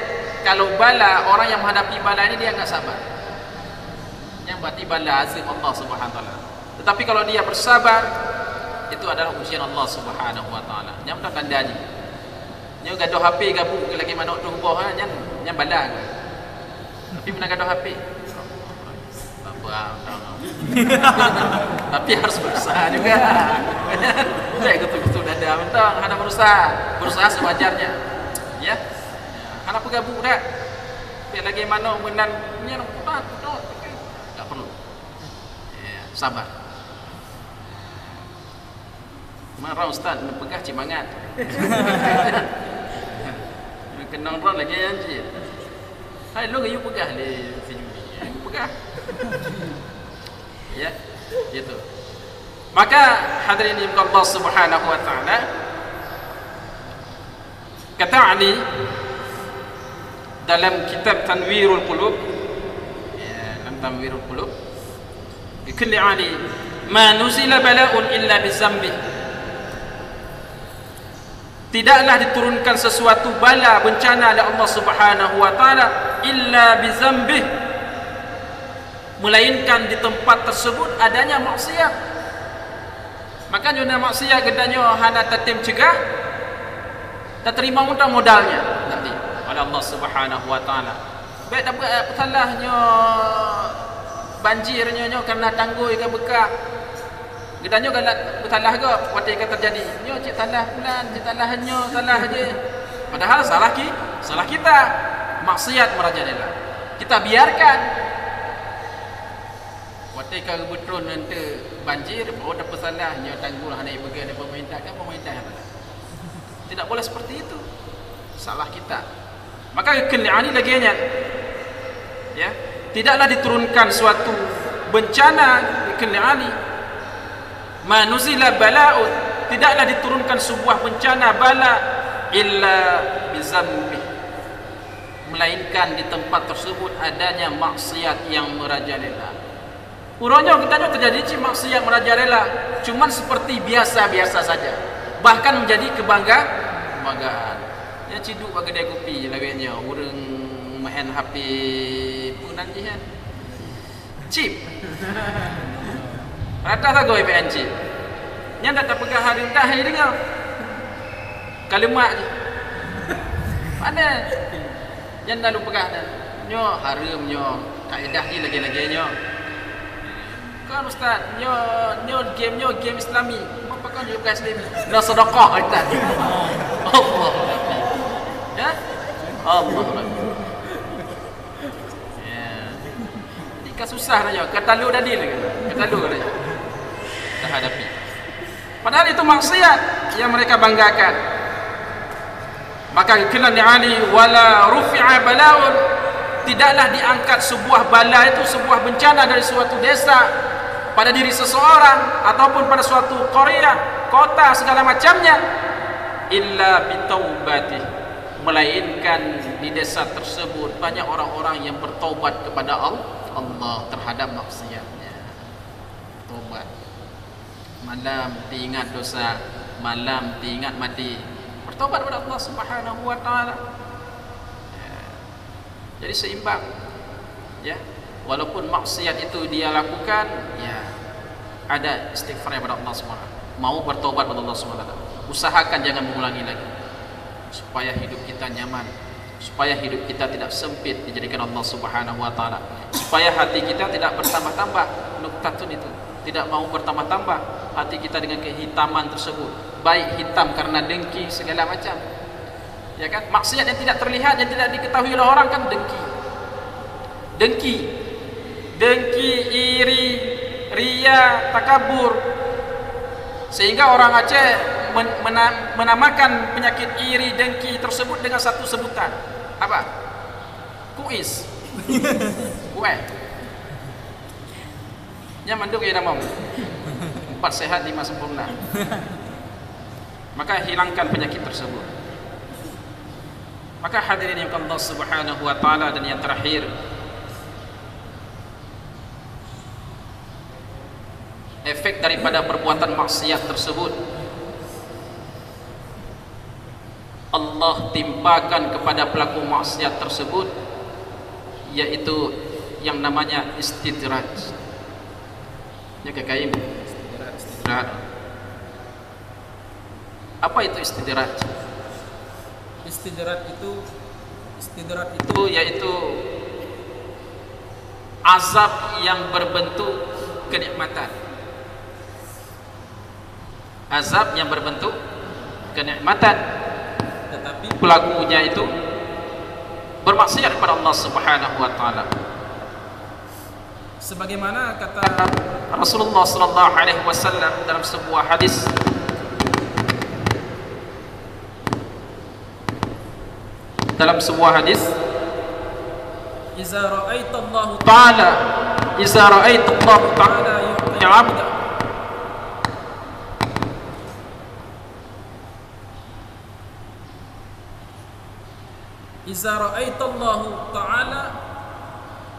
Kalau bala, orang yang menghadapi bala ini dia enggak sabar, yang berarti bala azim Allah Subhanahu wa taala. Tetapi kalau dia bersabar, itu adalah ujian Allah Subhanahu wa taala. Yang dah tandanya. Nya gaduh HP gabung lagi mana tu boh yang bala ke. Tapi pernah gaduh HP. Tapi harus berusaha juga. Saya betul-betul ada mentang ada berusaha sewajarnya. Ya. Anak bergabung dah. Biar lagi mana menan ni tak perlu. Ya, sabar. Marah ustaz nak pegah cimangat. Kenang ron lagi anjir. Hai lu you pegah le video ni. Pegah. Ya, gitu. Maka hadirin Allah Subhanahu wa taala, kata Ali dalam kitab Tanwirul Qulub, ya, dalam Tanwirul Qulub, kulli ali ma nuzila bala'un illa bizambi. Tidaklah diturunkan sesuatu bala bencana oleh Allah Subhanahu wa taala illa bizambi, melainkan di tempat tersebut adanya maksiat. Maka juna maksiat gedanya hana tatim cegah, tak terima mudah modalnya nanti oleh Allah Subhanahu wa taala. Baik tak buat salahnya banjirnya kerana tanggul ke bekah. Gedanya kalau bersalah ke waktu yang terjadi. Nyo cik salah bulan, cik salahnya, salah aje. Padahal salah kita. Maksiat merajalela. Kita biarkan. Waktu kalau betul nanti banjir, baru dapat salahnya tanggul hanya bagi ada pemerintah kan pemerintah. Tidak boleh seperti itu. Salah kita. Maka kelihatan lagi ya, tidaklah diturunkan suatu bencana kelihatan manuzila bala'un, tidaklah diturunkan sebuah bencana bala illa bizambi, melainkan di tempat tersebut adanya maksiat yang merajalela. Urangnya kitanya terjadi maksiat merajalela, cuman seperti biasa-biasa saja, bahkan menjadi kebanggaan. Ya ciduk bagi kedai kopi lawenya urang main HP pun nanti kan chip rata tak goi main chip nya tak pegang hari dah hari dengar kalimat je mana yang lalu pegang nyo haramnya kaedah ni lagi-lagi nyo kan ustaz nyo game Islami apa kan dia bukan Islam nak sedekah kita Allah ya Allah ya jika susah saja kata lu tadi lagi kata lu katanya kita hadapi padahal itu maksiat yang mereka banggakan. Maka kena Ali wala rufi'a bala'un, tidaklah diangkat sebuah bala itu sebuah bencana dari suatu desa pada diri seseorang ataupun pada suatu qaryah kota segala macamnya illa bitaubati, melainkan di desa tersebut banyak orang-orang yang bertaubat kepada Allah terhadap maksiatnya. Taubat. Malam diingat dosa, malam diingat mati, bertaubat kepada Allah Subhanahu wa taala. Jadi seimbang. Ya. Walaupun maksiat itu dia lakukan, ya ada istighfar kepada Allah Subhanahu wa taala. Mau bertaubat kepada Allah Subhanahu wa taala. Usahakan jangan mengulangi lagi, supaya hidup kita nyaman, supaya hidup kita tidak sempit dijadikan Allah Subhanahu wa taala, supaya hati kita tidak bertambah-tambah. Nuktatun itu tidak mau bertambah-tambah hati kita dengan kehitaman tersebut, baik hitam karena dengki segala macam, ya kan. Maksiat yang tidak terlihat, yang tidak diketahui oleh orang kan dengki, iri, ria, takabur, sehingga orang Aceh menamakan penyakit iri, dengki tersebut dengan satu sebutan apa? Kuis. Kueh. Yang manduk ya nama 4 sehat 5 sempurna. Maka hilangkan penyakit tersebut. Maka hadirin yang Allah Subhanahu wa taala, dan yang terakhir, efek daripada perbuatan maksiat tersebut, Allah timpakan kepada pelaku maksiat tersebut, yaitu yang namanya istidraj. Ya kekaim. Istidraj. Apa itu istidraj? Istidraj itu yaitu azab yang berbentuk kenikmatan. Azab yang berbentuk kenikmatan, tetapi pelakunya itu bermaksiat kepada Allah Subhanahu wa taala. Sebagaimana kata Rasulullah sallallahu alaihi wasallam dalam sebuah hadis, iza ra'aita Allah ta'ala yu'ti 'abda iza ra'aita Allah ta'ala,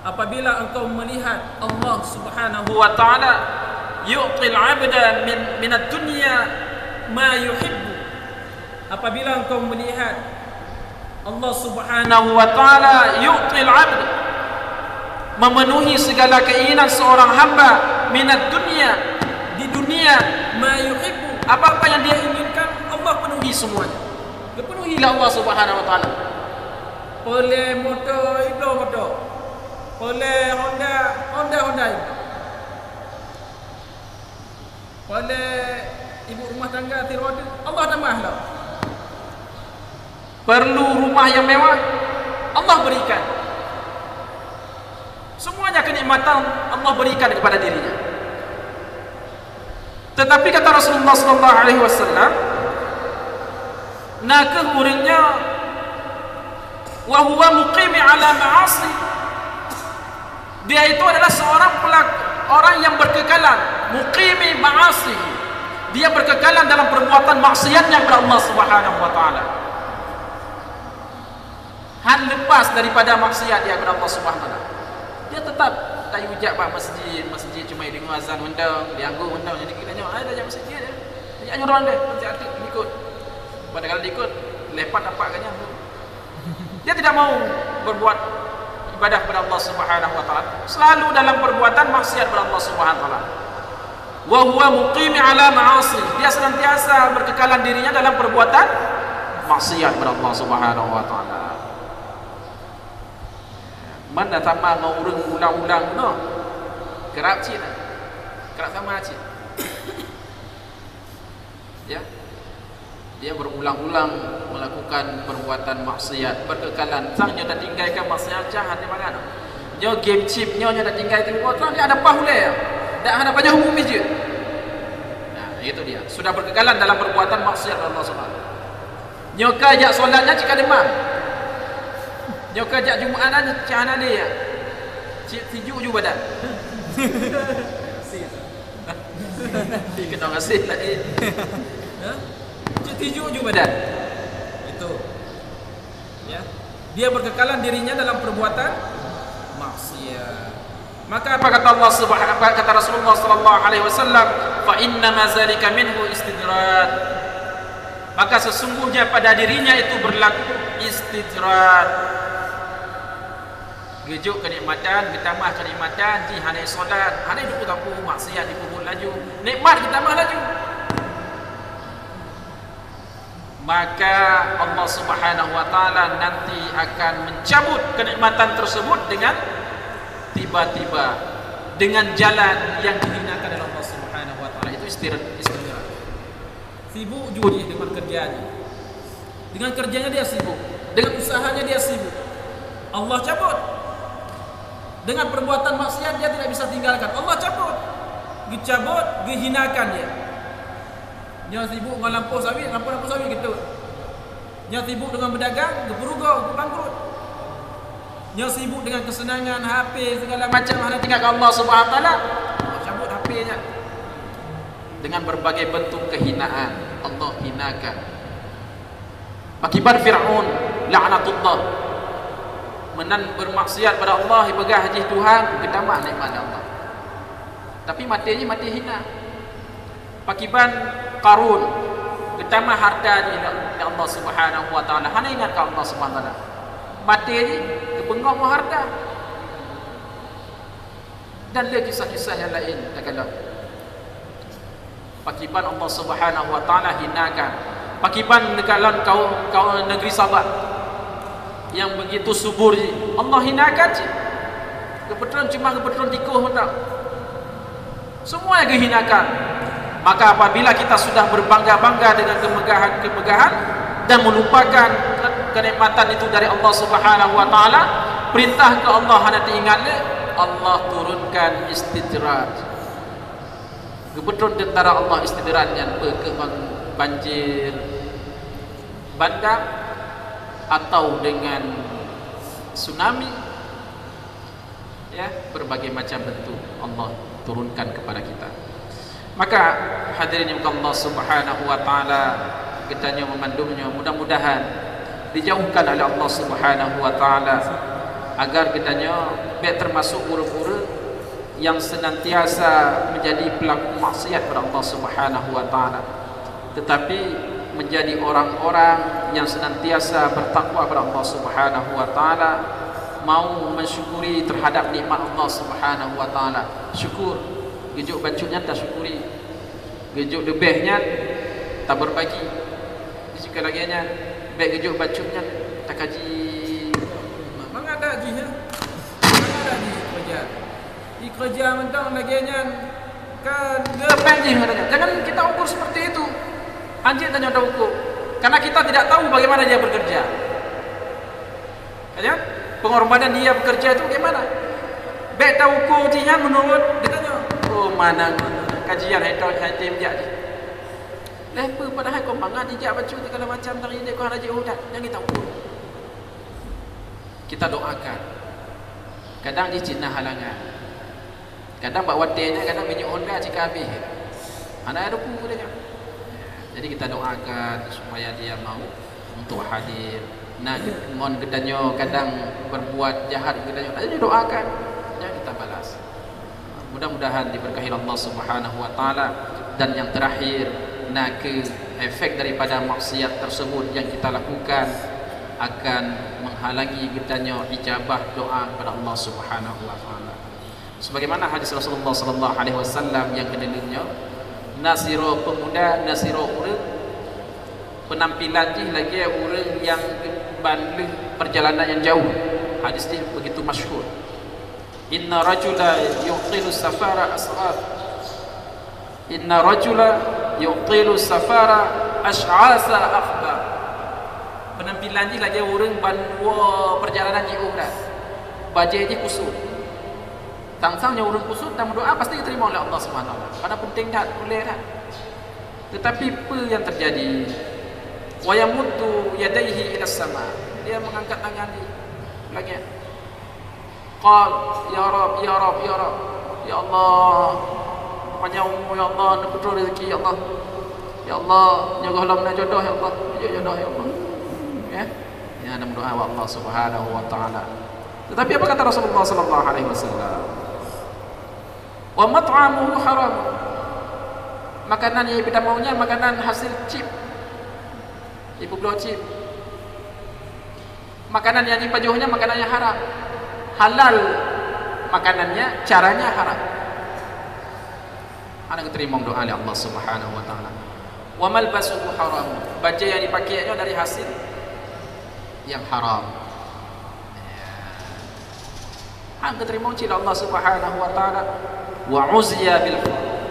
apabila engkau melihat Allah Subhanahu wa ta'ala yu'til 'abda min ad-dunya ma yuhibbu, apabila engkau melihat Allah Subhanahu wa ta'ala yu'til 'abd, memenuhi segala keinginan seorang hamba, minat dunia, di dunia, ma yuhibbu, apa-apa yang dia inginkan Allah penuhi semuanya. Penuhilah Allah Subhanahu wa ta'ala. Boleh motor itu motor, boleh Honda, boleh ibu rumah tangga tiroda, Allah tambahlah. Perlu rumah yang mewah, Allah berikan. Semuanya kenikmatan Allah berikan kepada dirinya. Tetapi kata Rasulullah sallallahu alaihi wasallam, nakah urangnya wa huwa muqimi ala ma'asi, dia itu adalah seorang orang yang berkekalan, muqimi ma'asi, dia berkekalan dalam perbuatan maksiatnya kepada Allah Subhanahu wa taala. Han lepas daripada maksiat dia kepada Allah Subhanahu wa taala, dia tetap tak ujak pak masjid cuma dengar azan undang, dianggur undang, jadi kiranya ada je masjid dia. Dia anyuran dia, nanti adik ikut. Padahal ikut lepas dapatkannya. Dia tidak mau berbuat ibadah kepada Allah Subhanahu wa taala, selalu dalam perbuatan maksiat kepada Allah Subhanahu wa taala. Wa huwa muqimi ala ma'asi, dia senantiasa berkekalan dirinya dalam perbuatan maksiat kepada Allah Subhanahu wa taala. Mana sama ngurung ulang-ulang no, kerap cik lah, kerap sama cik. Ya, dia berulang-ulang melakukan perbuatan maksiat, berkekalan. Sang nyo dah tinggalkan maksiat jahat di mana? Nyo game chip, nyo dah tinggalkan orang dia ada pahulai ya, dah ada banyak hukum je. Nah, itu dia. Sudah berkekalan dalam perbuatan maksiat Allah Subhanahu. Nyo kajak solatnya jika demam. Nyo kajak Jumatan cahana dia. Cik tijuk ju badan. Dia kena ngasih lagi. Cik tijuk ju badan. Itu. Ya. Dia berkekalan dirinya dalam perbuatan maksiat. Maka apa kata Allah Subhanahu wa kata Rasulullah sallallahu alaihi wasallam, fa inna ma zalika minhu istidrad. Maka sesungguhnya pada dirinya itu berlaku istidrad. Gejuk kenikmatan, ditambah kenikmatan, di hanai solat, hanai dukul kapu, maksiat dikubur laju, nikmat ditambah laju. Maka Allah Subhanahu wa taala nanti akan mencabut kenikmatan tersebut dengan tiba-tiba, dengan jalan yang dihinakan oleh Allah Subhanahu wa taala. Itu istidraj. Sibuk juga dia dengan kerjanya. Dengan kerjanya dia sibuk, dengan usahanya dia sibuk. Allah cabut. Dengan perbuatan maksiat dia tidak bisa tinggalkan, Allah cabut. Dicabut, dihinakan dia. Dia sibuk dengan lampu sawit gitu. Dia sibuk dengan berdagang, berperugau, bangkrut. Dia sibuk dengan kesenangan, HP segala macam, hanya tinggalkan Allah Subhanahu wa taala, Allah cabut HP-nya. Dengan berbagai bentuk kehinaan, Allah hinakan. Akibat Fir'aun la'natullah, menan bermaksiat pada Allah, ibegah haji Tuhan, ketamah nikmat Allah. Tapi matinya mati hina. Pakiban Qarun, ketamah harta ni Allah Subhanahu wa taala. Hana ingat ke Allah Subhanahu wa taala. Mati ni kebengok harta. Dan dia kisah-kisah yang lain kadang-kadang. Pakiban Allah Subhanahu wa taala hinakan. Pakiban dekat kau negeri Sabah yang begitu subur ni, Allah hinakan je. Kebetulan cuma kebetulan tikuh tak. Semua yang dihinakan. Maka apabila kita sudah berbangga-bangga dengan kemegahan dan melupakan kenikmatan itu dari Allah Subhanahu wa taala, perintah ke Allah hanya diingatnya, Allah turunkan istidraj. Kebetulan tentara Allah istidraj yang banjir bandang atau dengan tsunami, ya, berbagai macam bentuk Allah turunkan kepada kita. Maka hadirin yang Allah Subhanahu wa taala kitanya memandungnya, mudah-mudahan dijauhkan oleh Allah Subhanahu wa taala agar kitanya baik termasuk pura-pura yang senantiasa menjadi pelaku maksiat kepada Allah Subhanahu wa taala, tetapi menjadi orang-orang yang senantiasa bertakwa kepada Allah Subhanahu wa taala, mau mensyukuri terhadap nikmat Allah Subhanahu wa taala. Syukur, gejuk bacutnya tak syukuri, gejuk lebihnya tak berbagi, jika lagi nya baik gejuk bacutnya tak kaji. Mana ada haji ya? Mana ada haji kerja? Di kerja mentang lagi nya kan gepen je katanya. Jangan kita ukur seperti itu. Anjir tanya ada ukur. Karena kita tidak tahu bagaimana dia bekerja. Katanya pengorbanan dia bekerja itu bagaimana? Baik tahu ukur dia menurut dia tanya, oh mana kajian hatim dia ni. Lepa padahal kau bangga dia baca segala macam dari dia kau haji udat yang kita ukur. Kita doakan. Kadang dia cina halangan. Kadang bawa tenya, kadang minyak Honda jika habis. Anak ada pun dia. Jadi kita doakan supaya dia mau untuk hadir. Nah, mohon kedanyo kadang berbuat jahat kedanyo. Jadi doakan, jangan kita balas. Mudah-mudahan diberkahi Allah Subhanahu wa taala. Dan yang terakhir, nak efek daripada maksiat tersebut yang kita lakukan akan menghalangi kedanyo ijabah doa kepada Allah Subhanahu wa taala. Sebagaimana hadis Rasulullah sallallahu alaihi wasallam yang kedua, nasiro pemuda, nasiro urang, penampilan dia lagi orang yang balik perjalanan yang jauh. Hadis ini begitu masyhur. Inna rajula yuqilu safara asghar. Inna rajula yuqilu safara ash'asa akhbar. Penampilan dia lagi orang bandua perjalanan jauh dah. Baju dia kusut. Tangsangnya orang kusut dan berdoa pasti diterima oleh Allah Subhanahu wa taala. Karena penting dah, boleh dah. Tetapi apa yang terjadi? Wa yamuddu yadayhi ila sama. Dia mengangkat tangan dia. Lagi. Qal ya Rabb ya Rabb ya Rabb. Ya Allah. Panjang umur ya Allah, nak betul rezeki ya Allah. Ya Allah, jaga halam nak jodoh ya Allah. Jodoh ya Allah. Ya. Ya nak berdoa kepada Allah Subhanahu wa taala. Tetapi apa kata Rasulullah sallallahu alaihi wasallam? Wa mat'amuhu haram. Makanan yang kita maunya makanan hasil chip. Ibu blow chip. Makanan yang dipajuhnya makanan yang haram. Halal makanannya, caranya haram. Ana keterima doa oleh Allah Subhanahu wa taala. Wa malbasuhu haram. Baju yang dipakainya dari hasil yang haram. Ana keterima oleh Allah Subhanahu wa taala. Wa uziya bil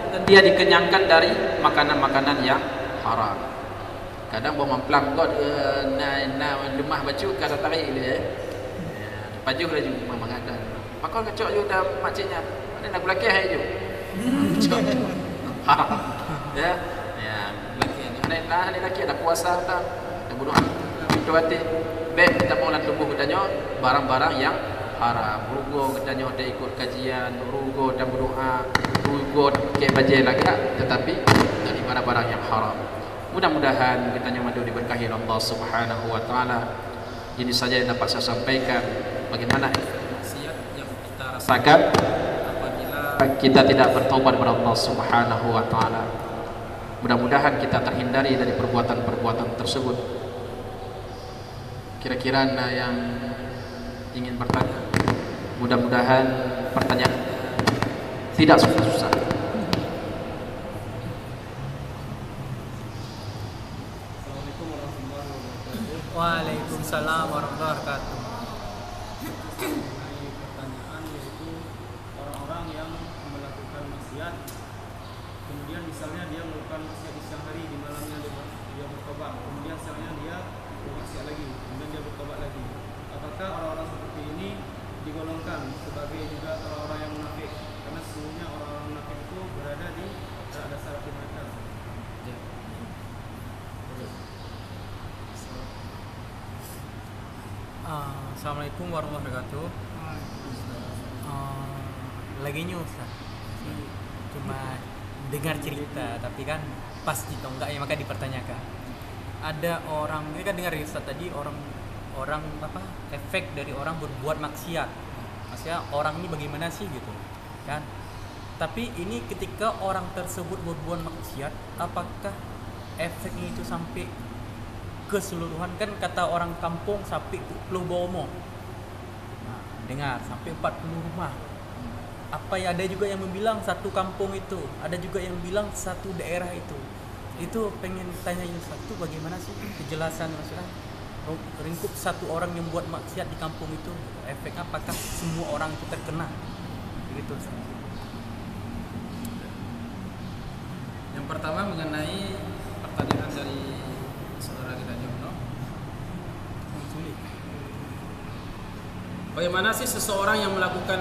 dan dia dikenyangkan dari makanan-makanan yang haram. Kadang bawa mamplang god lemah baju kada tarik dia. Baju dah juga memang ada. Pakol kacok you dah makciknya. Ada nak belakang hai you. Ya. Ya, belakang. Ada laki ada puasa dah. Ada bunuh. Itu hati. Baik kita mau nak tumbuh katanya barang-barang yang haram. Rugo katanya ada ikut kajian, rugo dan berdoa, rugo ke baju lagi tetapi dari barang-barang yang haram. Mudah-mudahan kita nyamadu diberkahi Allah Subhanahu wa taala Ini saja yang dapat saya sampaikan. Bagaimana maksiat yang kita rasakan apabila kita tidak bertobat kepada Allah Subhanahu wa taala. Mudah-mudahan kita terhindari dari perbuatan-perbuatan tersebut. Kira-kira ada yang ingin bertanya? Mudah-mudahan pertanyaan tidak susah-susah. Waalaikumsalam warahmatullahi wabarakatuh. Mengenai pertanyaan yaitu orang-orang yang melakukan maksiat, kemudian misalnya dia melakukan maksiat di siang hari, di malamnya dia bertobat, kemudian siangnya dia bermaksiat lagi, kemudian dia bertobat lagi. Apakah orang-orang seperti ini digolongkan sebagai juga orang-orang yang munafik? Karena sesungguhnya orang-orang munafik itu berada di dasar hati mereka. Assalamualaikum warahmatullahi wabarakatuh. Lagi news lah. Cuma dengar cerita, tapi kan pasti atau enggak ya maka dipertanyakan. Ada orang, ini kan dengar Ustaz tadi orang apa efek dari orang berbuat maksiat. Maksudnya orang ini bagaimana sih gitu kan? Tapi ini ketika orang tersebut berbuat maksiat, apakah efeknya itu sampai keseluruhan? Kan kata orang kampung sampai 40 bomo. Nah, dengar sampai 40 rumah. Apa ya, ada juga yang membilang satu kampung itu, ada juga yang bilang satu daerah itu. Itu pengen tanya satu bagaimana sih kejelasan maksudnya ringkup satu orang yang buat maksiat di kampung itu, efek apakah semua orang itu terkena? Begitu. Yang pertama mengenai pertanyaan dari saudara kita Jono, bagaimana sih seseorang yang melakukan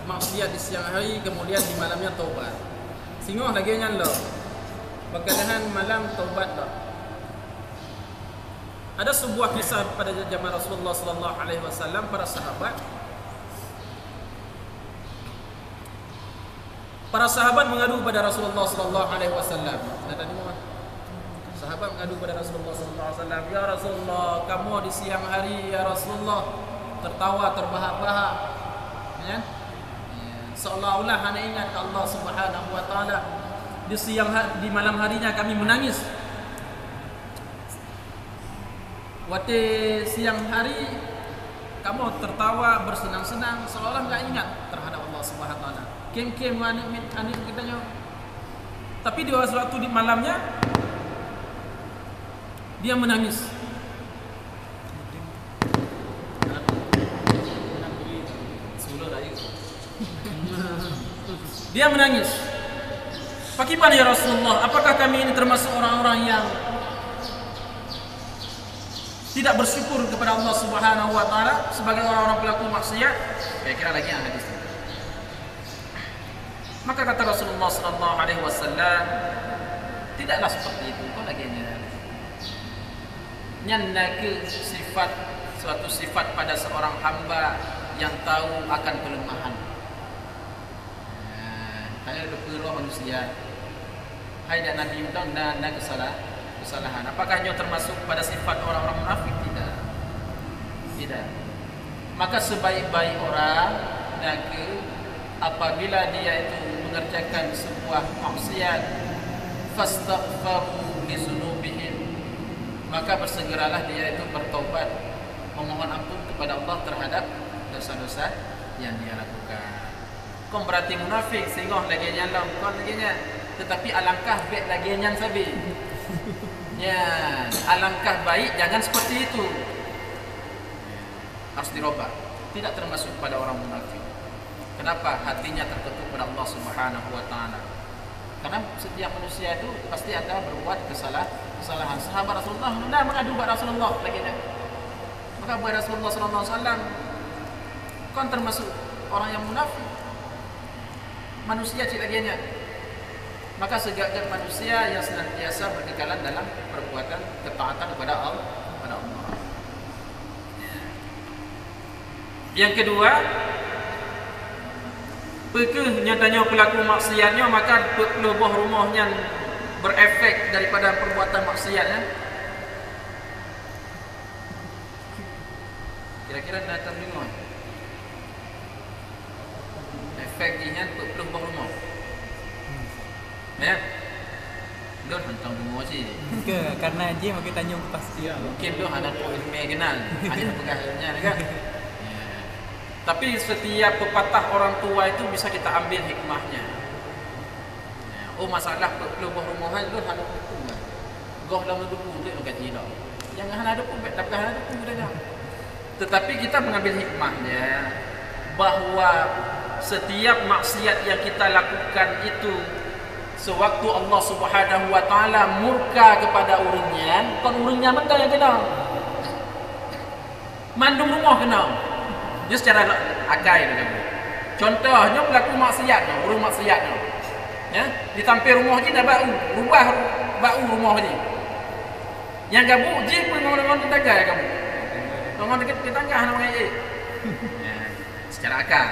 maksiat di siang hari kemudian di malamnya taubat? Singoh lagi nyan lo, bagaimana malam taubat lo? Ada sebuah kisah pada zaman Rasulullah sallallahu alaihi wasallam, para sahabat mengadu kepada Rasulullah sallallahu alaihi wasallam. Sahabat mengadu kepada Rasulullah sallallahu alaihi wasallam, "Ya Rasulullah, kamu di siang hari ya Rasulullah tertawa terbahak-bahak." Ya. Seolah-olah hanya ingat Allah Subhanahu wa taala. Di malam harinya kami menangis. Waktu siang hari kamu tertawa bersenang-senang seolah enggak ingat terhadap Allah Subhanahu wa taala. Kem-kem anik kitanya. Tapi di waktu di malamnya dia menangis. Dia menangis. Bagaimana ya Rasulullah? Apakah kami ini termasuk orang-orang yang tidak bersyukur kepada Allah Subhanahu wa taala sebagai orang-orang pelaku maksiat? Kira-kira lagi yang hadis ini. Maka kata Rasulullah sallallahu alaihi wasallam, tidaklah seperti itu. Kau lagi nyanake suatu sifat pada seorang hamba yang tahu akan kelemahan. Hanya ada perlu manusia. Hai dan Nabi undang dan kesalahan. Apakah hanya termasuk pada sifat orang-orang munafik? Tidak. Maka sebaik-baik orang apabila dia itu mengerjakan sebuah maksiat, fastaghfiru li dzunubihim, maka bersegeralah dia itu bertobat, memohon ampun kepada Allah terhadap dosa-dosa yang dia lakukan. Kau berarti munafik sehingga lagi nyalam kau lagi nya, tetapi alangkah baik lagi nyan sabi. Ya, alangkah baik jangan seperti itu. Harus dirubah. Tidak termasuk pada orang munafik. Kenapa? Hatinya tertutup pada Allah Subhanahu wa taala. Karena setiap manusia itu pasti akan berbuat kesalahan. Sahabat Rasulullah hendak mengadu kepada Rasulullah lagi nya. Maka kepada Rasulullah sallallahu alaihi wasallam, kau termasuk orang yang munafik. Manusia cilagiannya. Maka segala manusia yang senantiasa berkekalan dalam perbuatan ketaatan kepada Allah. Yang kedua, pekeh nyatanya pelaku maksiatnya, maka lebih rumahnya berefek daripada perbuatan maksiatnya. Kira-kira dah terdengar efek ini perlu buang rumah. Ya. Lu tentang rumah sih. Ke karena dia mau kita tanya pasti. Mungkin lu ada ilmu kenal, ada pegahnya kan. Ya. Tapi setiap pepatah orang tua itu bisa kita ambil hikmahnya. Ya. Oh masalah perlu buang rumah lu ada hukum kan. Goh dalam duku tu gaji dah. Jangan ada pun tak ada pun dah. Tetapi kita mengambil hikmahnya bahwa setiap maksiat yang kita lakukan itu sewaktu Allah Subhanahu wa taala murka kepada urangnya, kon urangnya mana yang kena? Mandung rumah kena. Dia secara agai dengan. Contohnya pelaku maksiat, urang maksiat. Ya, ditampil rumah je dah rubah bau rumah ni. Yang gabu je pun orang-orang tetangga ya kamu. Orang dekat tetangga nama ye. Ya, secara akal,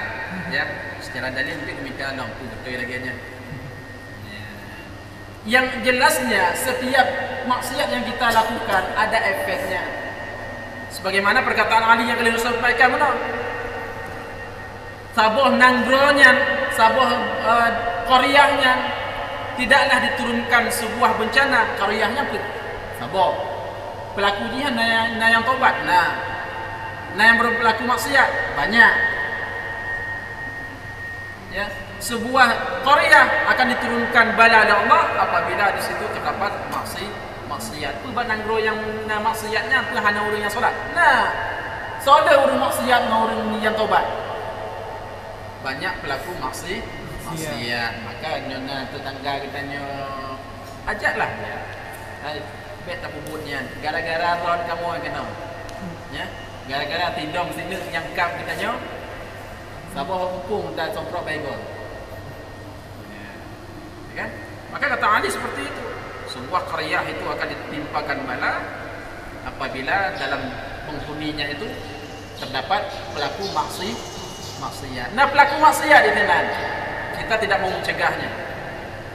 ya, secara dalil mungkin demikian tu betul lagi nya. Yang jelasnya setiap maksiat yang kita lakukan ada efeknya. Sebagaimana perkataan Ali yang kalian sampaikan mana? Sabuh nanggronya, sabuh qaryahnya tidaklah diturunkan sebuah bencana, qaryahnya pun sabuh. Pelaku jihad na yang tobat, nah yang berpelaku maksiat banyak. Ya, sebuah qaryah akan diturunkan bala dari Allah apabila di situ terdapat maksiat. Tu banangro yang maksiatnya tu hanya orang yang solat. Nah, solat orang maksiat dengan orang yang tobat. Banyak pelaku maksiat. Maka nyonya tetangga kita ajaklah ya. Bet tak puputnya. Gara-gara ron kamu kena. Ya. Gara-gara tidong sini yang kap kita Sabah hukum dan somprok baigol. Ya kan? Maka kata Ali seperti itu. Sebuah qaryah itu akan ditimpakan bala apabila dalam penghuninya itu terdapat pelaku maksiat. Nah, pelaku maksiat itu kita tidak mau mencegahnya.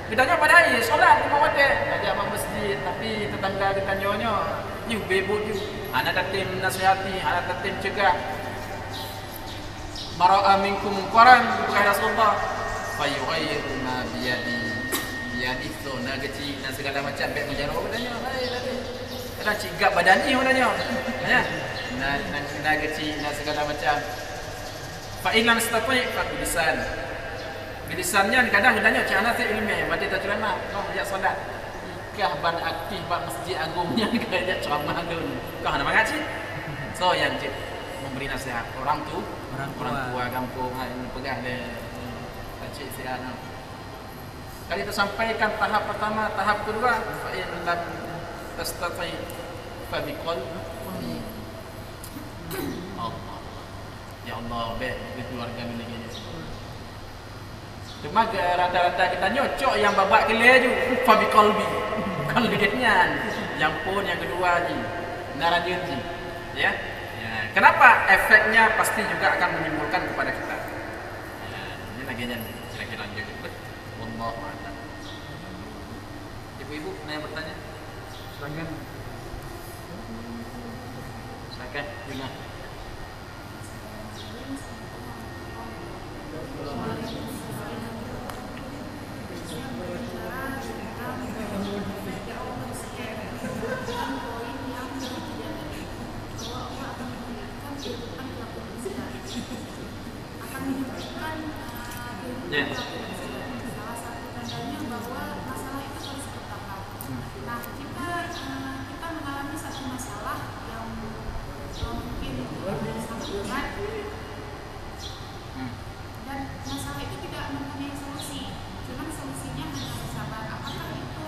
Bedanya pada air, solat rumah wadah, ajak mak masjid, tapi tetangga kita nyonya, you bebut you. Anak katim nasihati, anak katim cegah. Mara'a minkum munkaran kepada Rasulullah fayughayyiru ma biyadi na kecil dan segala macam baik menjara badanya ada cigap badan ni badanya ya na kecil dan segala macam fa in lam yastati' fa bilisannya kadang badanya cana tu ilmu berarti tak ceramah ya solat ikah ban aktif ban masjid agungnya kayak ceramah tu kau nak mengaji so yang memberi nasihat orang tua kampung ini pegang dia cik sihat. Kali kita sampaikan tahap pertama, tahap kedua fa in lam tastati fa biqalbi. Allah. Ya Allah, baik bagi keluarga milik ini. Cuma rata-rata kita nyocok yang babak kelia je fa biqalbi. Bukan legitnya. Yang pun yang kedua je. Narajun je. Ya. Kenapa? Efeknya pasti juga akan menimbulkan kepada kita. Ini lagi kira-kira lanjut. Wallahu a'lam. Ibu-ibu ada yang bertanya? Silakan. Silakan, Yuna. Ya. Salah satu tandanya bahwa masalah itu harus bertahap. Nah, kita mengalami satu masalah yang mungkin sangat berat dan masalah itu tidak mempunyai solusi. Cuma solusinya hanya bersabar. Apakah itu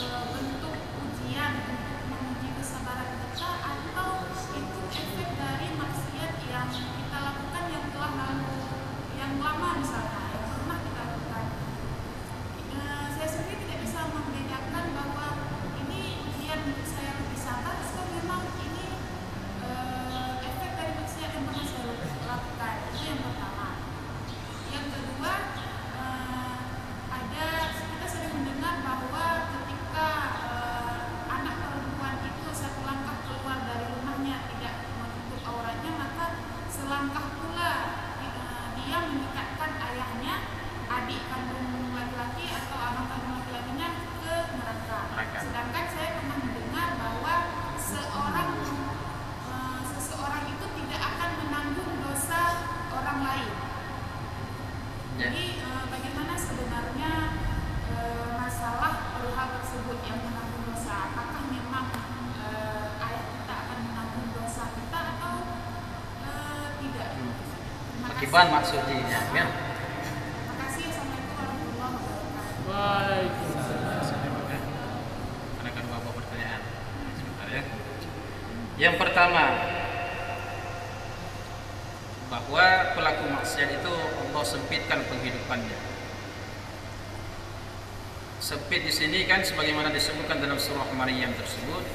bentuk ujian untuk menguji kesabaran kita atau itu efek dari maksiat yang kita lakukan yang telah lalu yang lama misalnya? Saya sendiri tidak bisa membedakan bahwa ini ujian untuk saya lebih sabar atau memang ini efek dari maksiat yang pernah saya lakukan. Kiban maksudnya kan. Makasih. Assalamualaikum warahmatullahi wabarakatuh. Waalaikumsalam. Karena kan beberapa pertanyaan. Sebentar ya. Yang pertama, bahwa pelaku maksiat itu Allah sempitkan penghidupannya. Sempit di sini kan sebagaimana disebutkan dalam surah Maryam tersebut,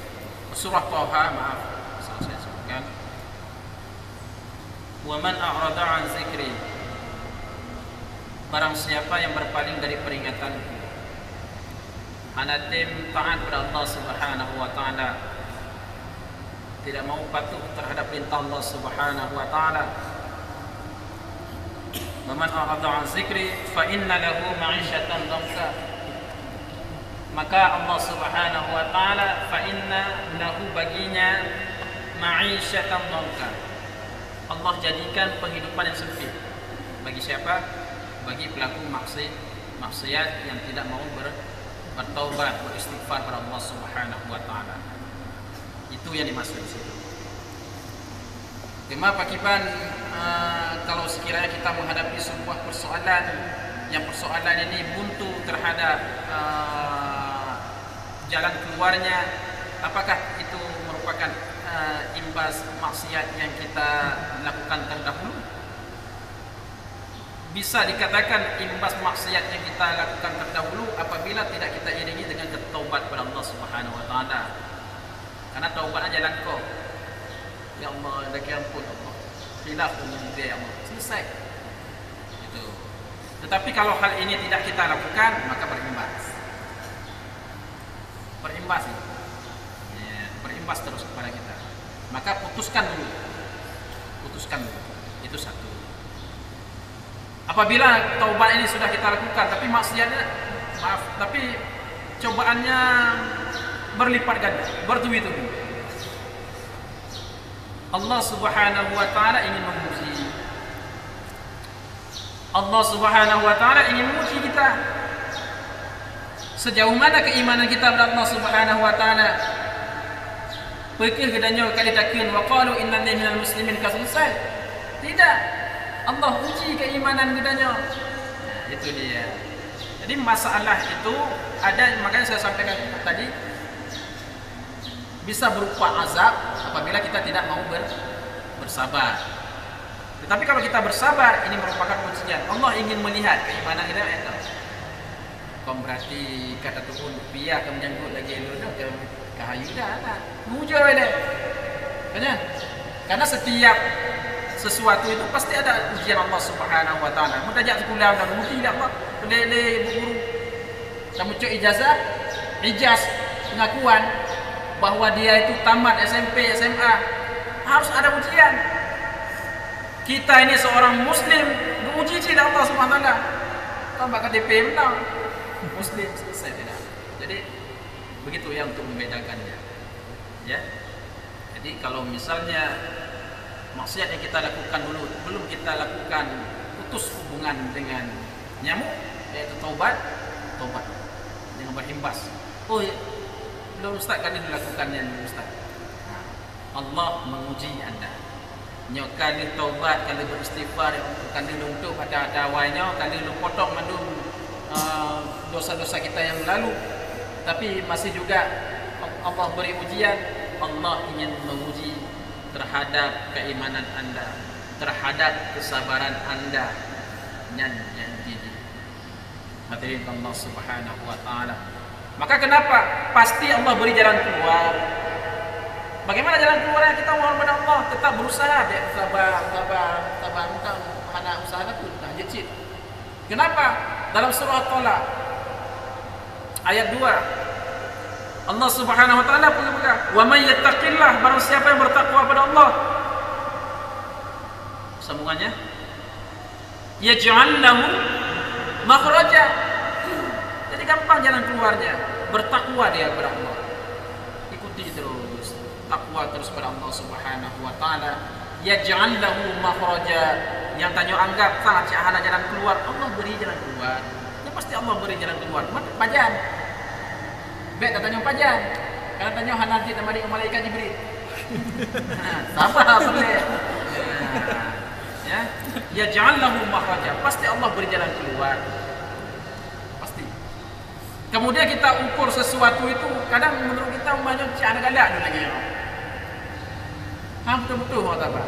surah Thaha, maaf, salah saya sebutkan. Wa man a'rada 'an zikri, barang siapa yang berpaling dari peringatanku, anatim taat kepada Allah Subhanahu wa taala, tidak mau patuh terhadap perintah Allah Subhanahu wa taala. Wa man a'rada 'an zikri fa inna lahu ma'isyatan dhanka, maka Allah Subhanahu wa taala fa inna lahu, baginya, ma'isyatan dhanka, Allah jadikan penghidupan yang sempit. Bagi siapa? Bagi pelaku maksiat yang tidak mau bertaubat, beristighfar kepada Allah Subhanahu wa taala. Itu yang dimaksud di situ. Kenapa Kiban, kalau sekiranya kita menghadapi sebuah persoalan yang persoalan ini buntu terhadap jalan keluarnya, apakah itu merupakan imbas maksiat yang kita lakukan terdahulu? Bisa dikatakan imbas maksiat yang kita lakukan terdahulu apabila tidak kita iringi dengan bertaubat kepada Allah Subhanahu wa taala. Karena taubatnya jalan kau. Ya Allah, lagi ampun Allah. Khilaf dengan dia ya Allah. Selesai. Itu. Tetapi kalau hal ini tidak kita lakukan, maka berimbas. Berimbas itu. Ya, berimbas terus kepada kita. Maka putuskan dulu. Putuskan dulu. Itu satu. Apabila taubat ini sudah kita lakukan, tapi maksiatnya, maaf, tapi cobaannya berlipat ganda, bertubi-tubi, Allah Subhanahu wa taala ingin menguji. Allah Subhanahu wa taala ingin menguji kita. Sejauh mana keimanan kita kepada Allah Subhanahu wa taala? Perkir gedanya kali takun wa qalu inna minal muslimin ka selesai. Tidak. Allah uji keimanan gedanya. Nah, itu dia. Jadi masalah itu ada, makanya saya sampaikan tadi, bisa berupa azab apabila kita tidak mau bersabar. Tetapi kalau kita bersabar, ini merupakan ujian. Allah ingin melihat keimanan kita. Kau berarti kata Tuhan biar kamu janggut lagi dulu ke kahayu dah. Mujur ini. Karena setiap sesuatu itu pasti ada ujian Allah Subhanahu wa taala. Mentajak sekolah dan mungkin tidak apa. Lele guru. Kamu cek ijaz pengakuan bahwa dia itu tamat SMP, SMA, harus ada ujian. Kita ini seorang muslim, diuji oleh Allah Subhanahu wa taala. Tambah KTP menang. Muslim selesai tidak. Jadi begitu yang untuk membedakannya. Ya. Jadi kalau misalnya maksiat yang kita lakukan dulu belum kita lakukan, putus hubungan dengan nyamuk, yaitu taubat dengan berimbas. Oh, belum Ustaz, kali dilakukannya Ustaz. Allah menguji anda. Kali taubat, kali beristighfar, kali untuk pada awalnya, kali potong mandum dosa-dosa kita yang lalu. Tapi masih juga Allah beri ujian. Allah ingin menguji terhadap keimanan anda, terhadap kesabaran anda yang tinggi. Hadirin Allah Subhanahu wa taala. Maka kenapa? Pasti Allah beri jalan keluar. Bagaimana jalan keluarnya? Kita mohon kepada Allah, tetap berusaha, dia sabar, bukan mana usaha pun tak jecit. Kenapa? Dalam surah Talaq ayat 2 Allah Subhanahu wa taala berkata, "Wa may yattaqillah", barang siapa yang bertakwa kepada Allah. Sambungannya, "Yaj'al lahu makhraja". Jadi gampang jalan keluarnya, bertakwa dia kepada Allah. Ikuti terus, takwa terus kepada Allah Subhanahu wa taala. Yaj'al lahu makhraja, yang tanya anggap sangat cahana jalan keluar, Allah beri jalan keluar. Ya pasti Allah beri jalan keluar. Pajan. Baik tanya pajan. Kalau tanya nanti sama dia malaikat Jibril. Sabar boleh. Ya. yaj'al lahu makhraja. Pasti Allah beri jalan keluar. Pasti. Kemudian kita ukur sesuatu itu, kadang menurut kita umpamanya cak ada galak dulu lagi. Betul-betul kata apa?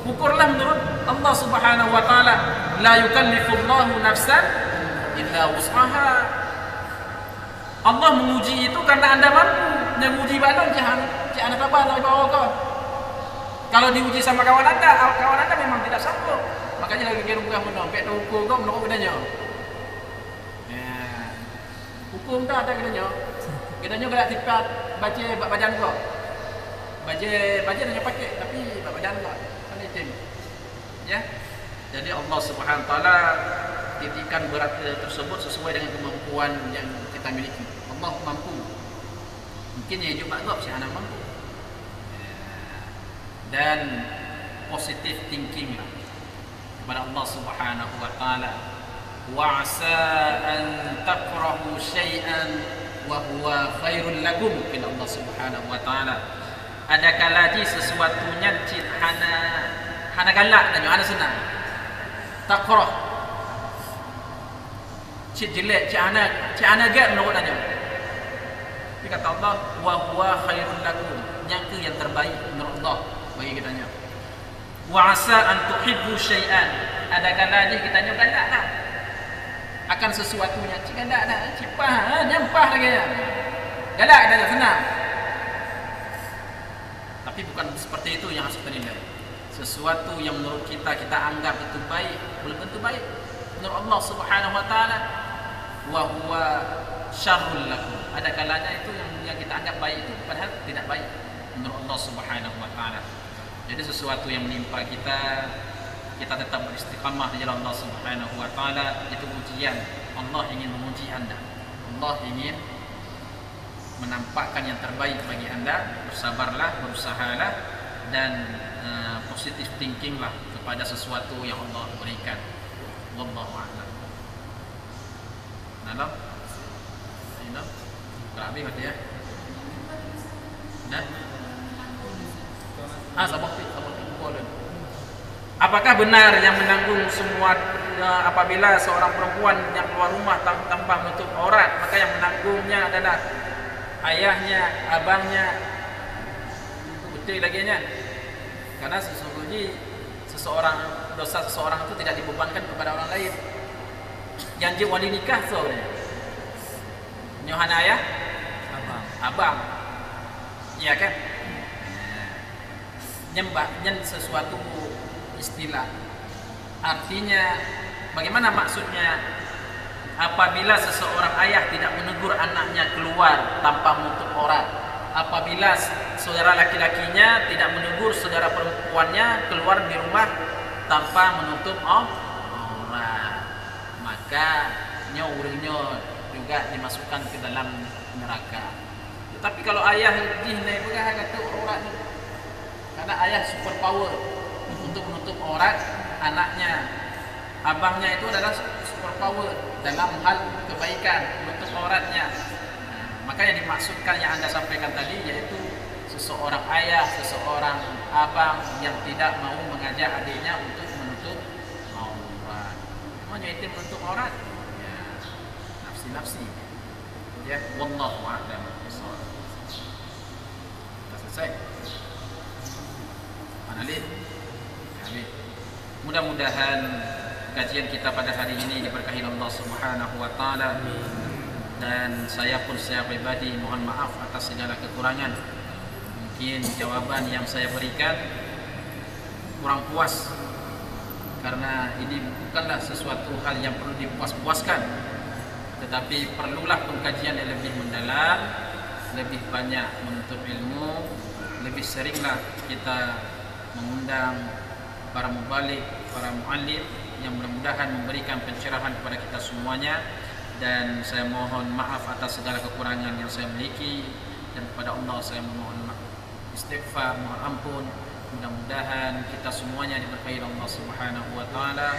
Ukurlah menurut Allah Subhanahu wa taala, la yukallifullahu nafsan illa wus'aha. Allah menguji itu karena Anda mampu. Yang uji badan jangan apa nak bawa kau. Kalau diuji sama kawan anda memang tidak sanggup. Makanya lagi kira bukan menopek tu ukur kau menopek bedanya. Hukum dah ada bedanya. Bedanya kalau tipat baca badan kau. Baca hanya pakai tapi badan kau. Kan itu. Ya. Jadi Allah Subhanahu wa taala titikan berat tersebut sesuai dengan kemampuan yang kita miliki. Allah mampu. Mungkin ya juga enggak si anak mampu. Dan positive thinking lah kepada Allah Subhanahu wa taala. Wa 'asa an takrahu syai'an wa huwa khairul lakum, kata Allah Subhanahu wa taala. Ada kalanya sesuatunya cit hana galak dan hana senang. Takrah cit jelek, cit hana gad menurut dia. Dia kata Allah wa huwa khairul lakum, yang terbaik menurut Allah bagi kitanya. Wa 'asa an tuhibbu syai'an, ada kalanya kita galak lah akan sesuatunya, cik galak dah, cipah nyampah lagi ya. Galak dah senang. Tapi bukan seperti itu yang harus kita nilai. Sesuatu yang menurut kita anggap itu baik, belum tentu baik menurut Allah Subhanahu wa taala. Wa huwa syarrul lakum, ada kalanya itu yang kita anggap baik itu padahal tidak baik menurut Allah Subhanahu wa taala. Jadi sesuatu yang menimpa kita tetap beristiqamah di jalan Allah Subhanahu wa taala, itu ujian. Allah ingin menguji Anda. Allah ingin menampakkan yang terbaik bagi Anda. Bersabarlah, berusahalah, dan positive thinking lah kepada sesuatu yang Allah berikan. Wallahu a'lam. Nalam? Nalam? Berapa mati ya? Nah? Sabukti boleh. Apakah benar yang menanggung semua apabila seorang perempuan yang keluar rumah tanpa menutup aurat, maka yang menanggungnya adalah ayahnya, abangnya? Betul lagi nya. Karena sesungguhnya dosa seseorang itu tidak dibebankan kepada orang lain. Janji wali nikah sebenarnya. Nyohan ayah, abang. Iya kan? Nyembahnya sesuatu istilah. Artinya bagaimana maksudnya? Apabila seseorang ayah tidak menegur anaknya keluar tanpa menutup aurat, apabila saudara laki-lakinya tidak menegur saudara perempuannya keluar di rumah tanpa menutup aurat, maka nyaurnya juga dimasukkan ke dalam neraka. Tapi kalau ayah naik bukan kata aurat, karena ayah super power untuk menutup aurat anaknya, abangnya itu adalah super power dalam hal kebaikan menutup auratnya. Maka yang dimaksudkan yang Anda sampaikan tadi yaitu seseorang ayah, seseorang abang yang tidak mau mengajak adiknya untuk menutup aurat. Namanya itu menutup aurat, ya nafsi-nafsi. Ya, wallahu a'lam. Sudah selesai. Manalin. Amin. Mudah-mudahan kajian kita pada hari ini diberkahi Allah Subhanahu wa taala. Dan saya pun secara pribadi mohon maaf atas segala kekurangan. Mungkin jawaban yang saya berikan kurang puas, karena ini bukanlah sesuatu hal yang perlu dipuas-puaskan, tetapi perlulah pengkajian yang lebih mendalam, lebih banyak menuntut ilmu, lebih seringlah kita mengundang para mubalik, para muallim yang mudah-mudahan memberikan pencerahan kepada kita semuanya. Dan saya mohon maaf atas segala kekurangan yang saya miliki, dan kepada Allah saya mohon istighfar, mohon ampun. Mudah-mudahan kita semuanya diberkahi Allah Subhanahu wa taala,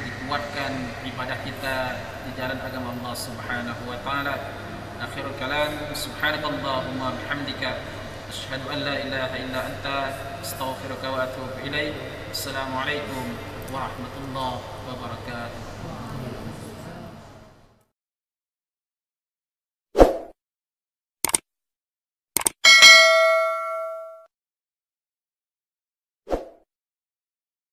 dikuatkan ibadah kita di jalan agama Allah Subhanahu wa taala. Akhirul kalam, subhanakallahumma bihamdika asyhadu an la ilaha illa anta astaghfiruka wa atubu ilaik. Assalamualaikum warahmatullahi wabarakatuh.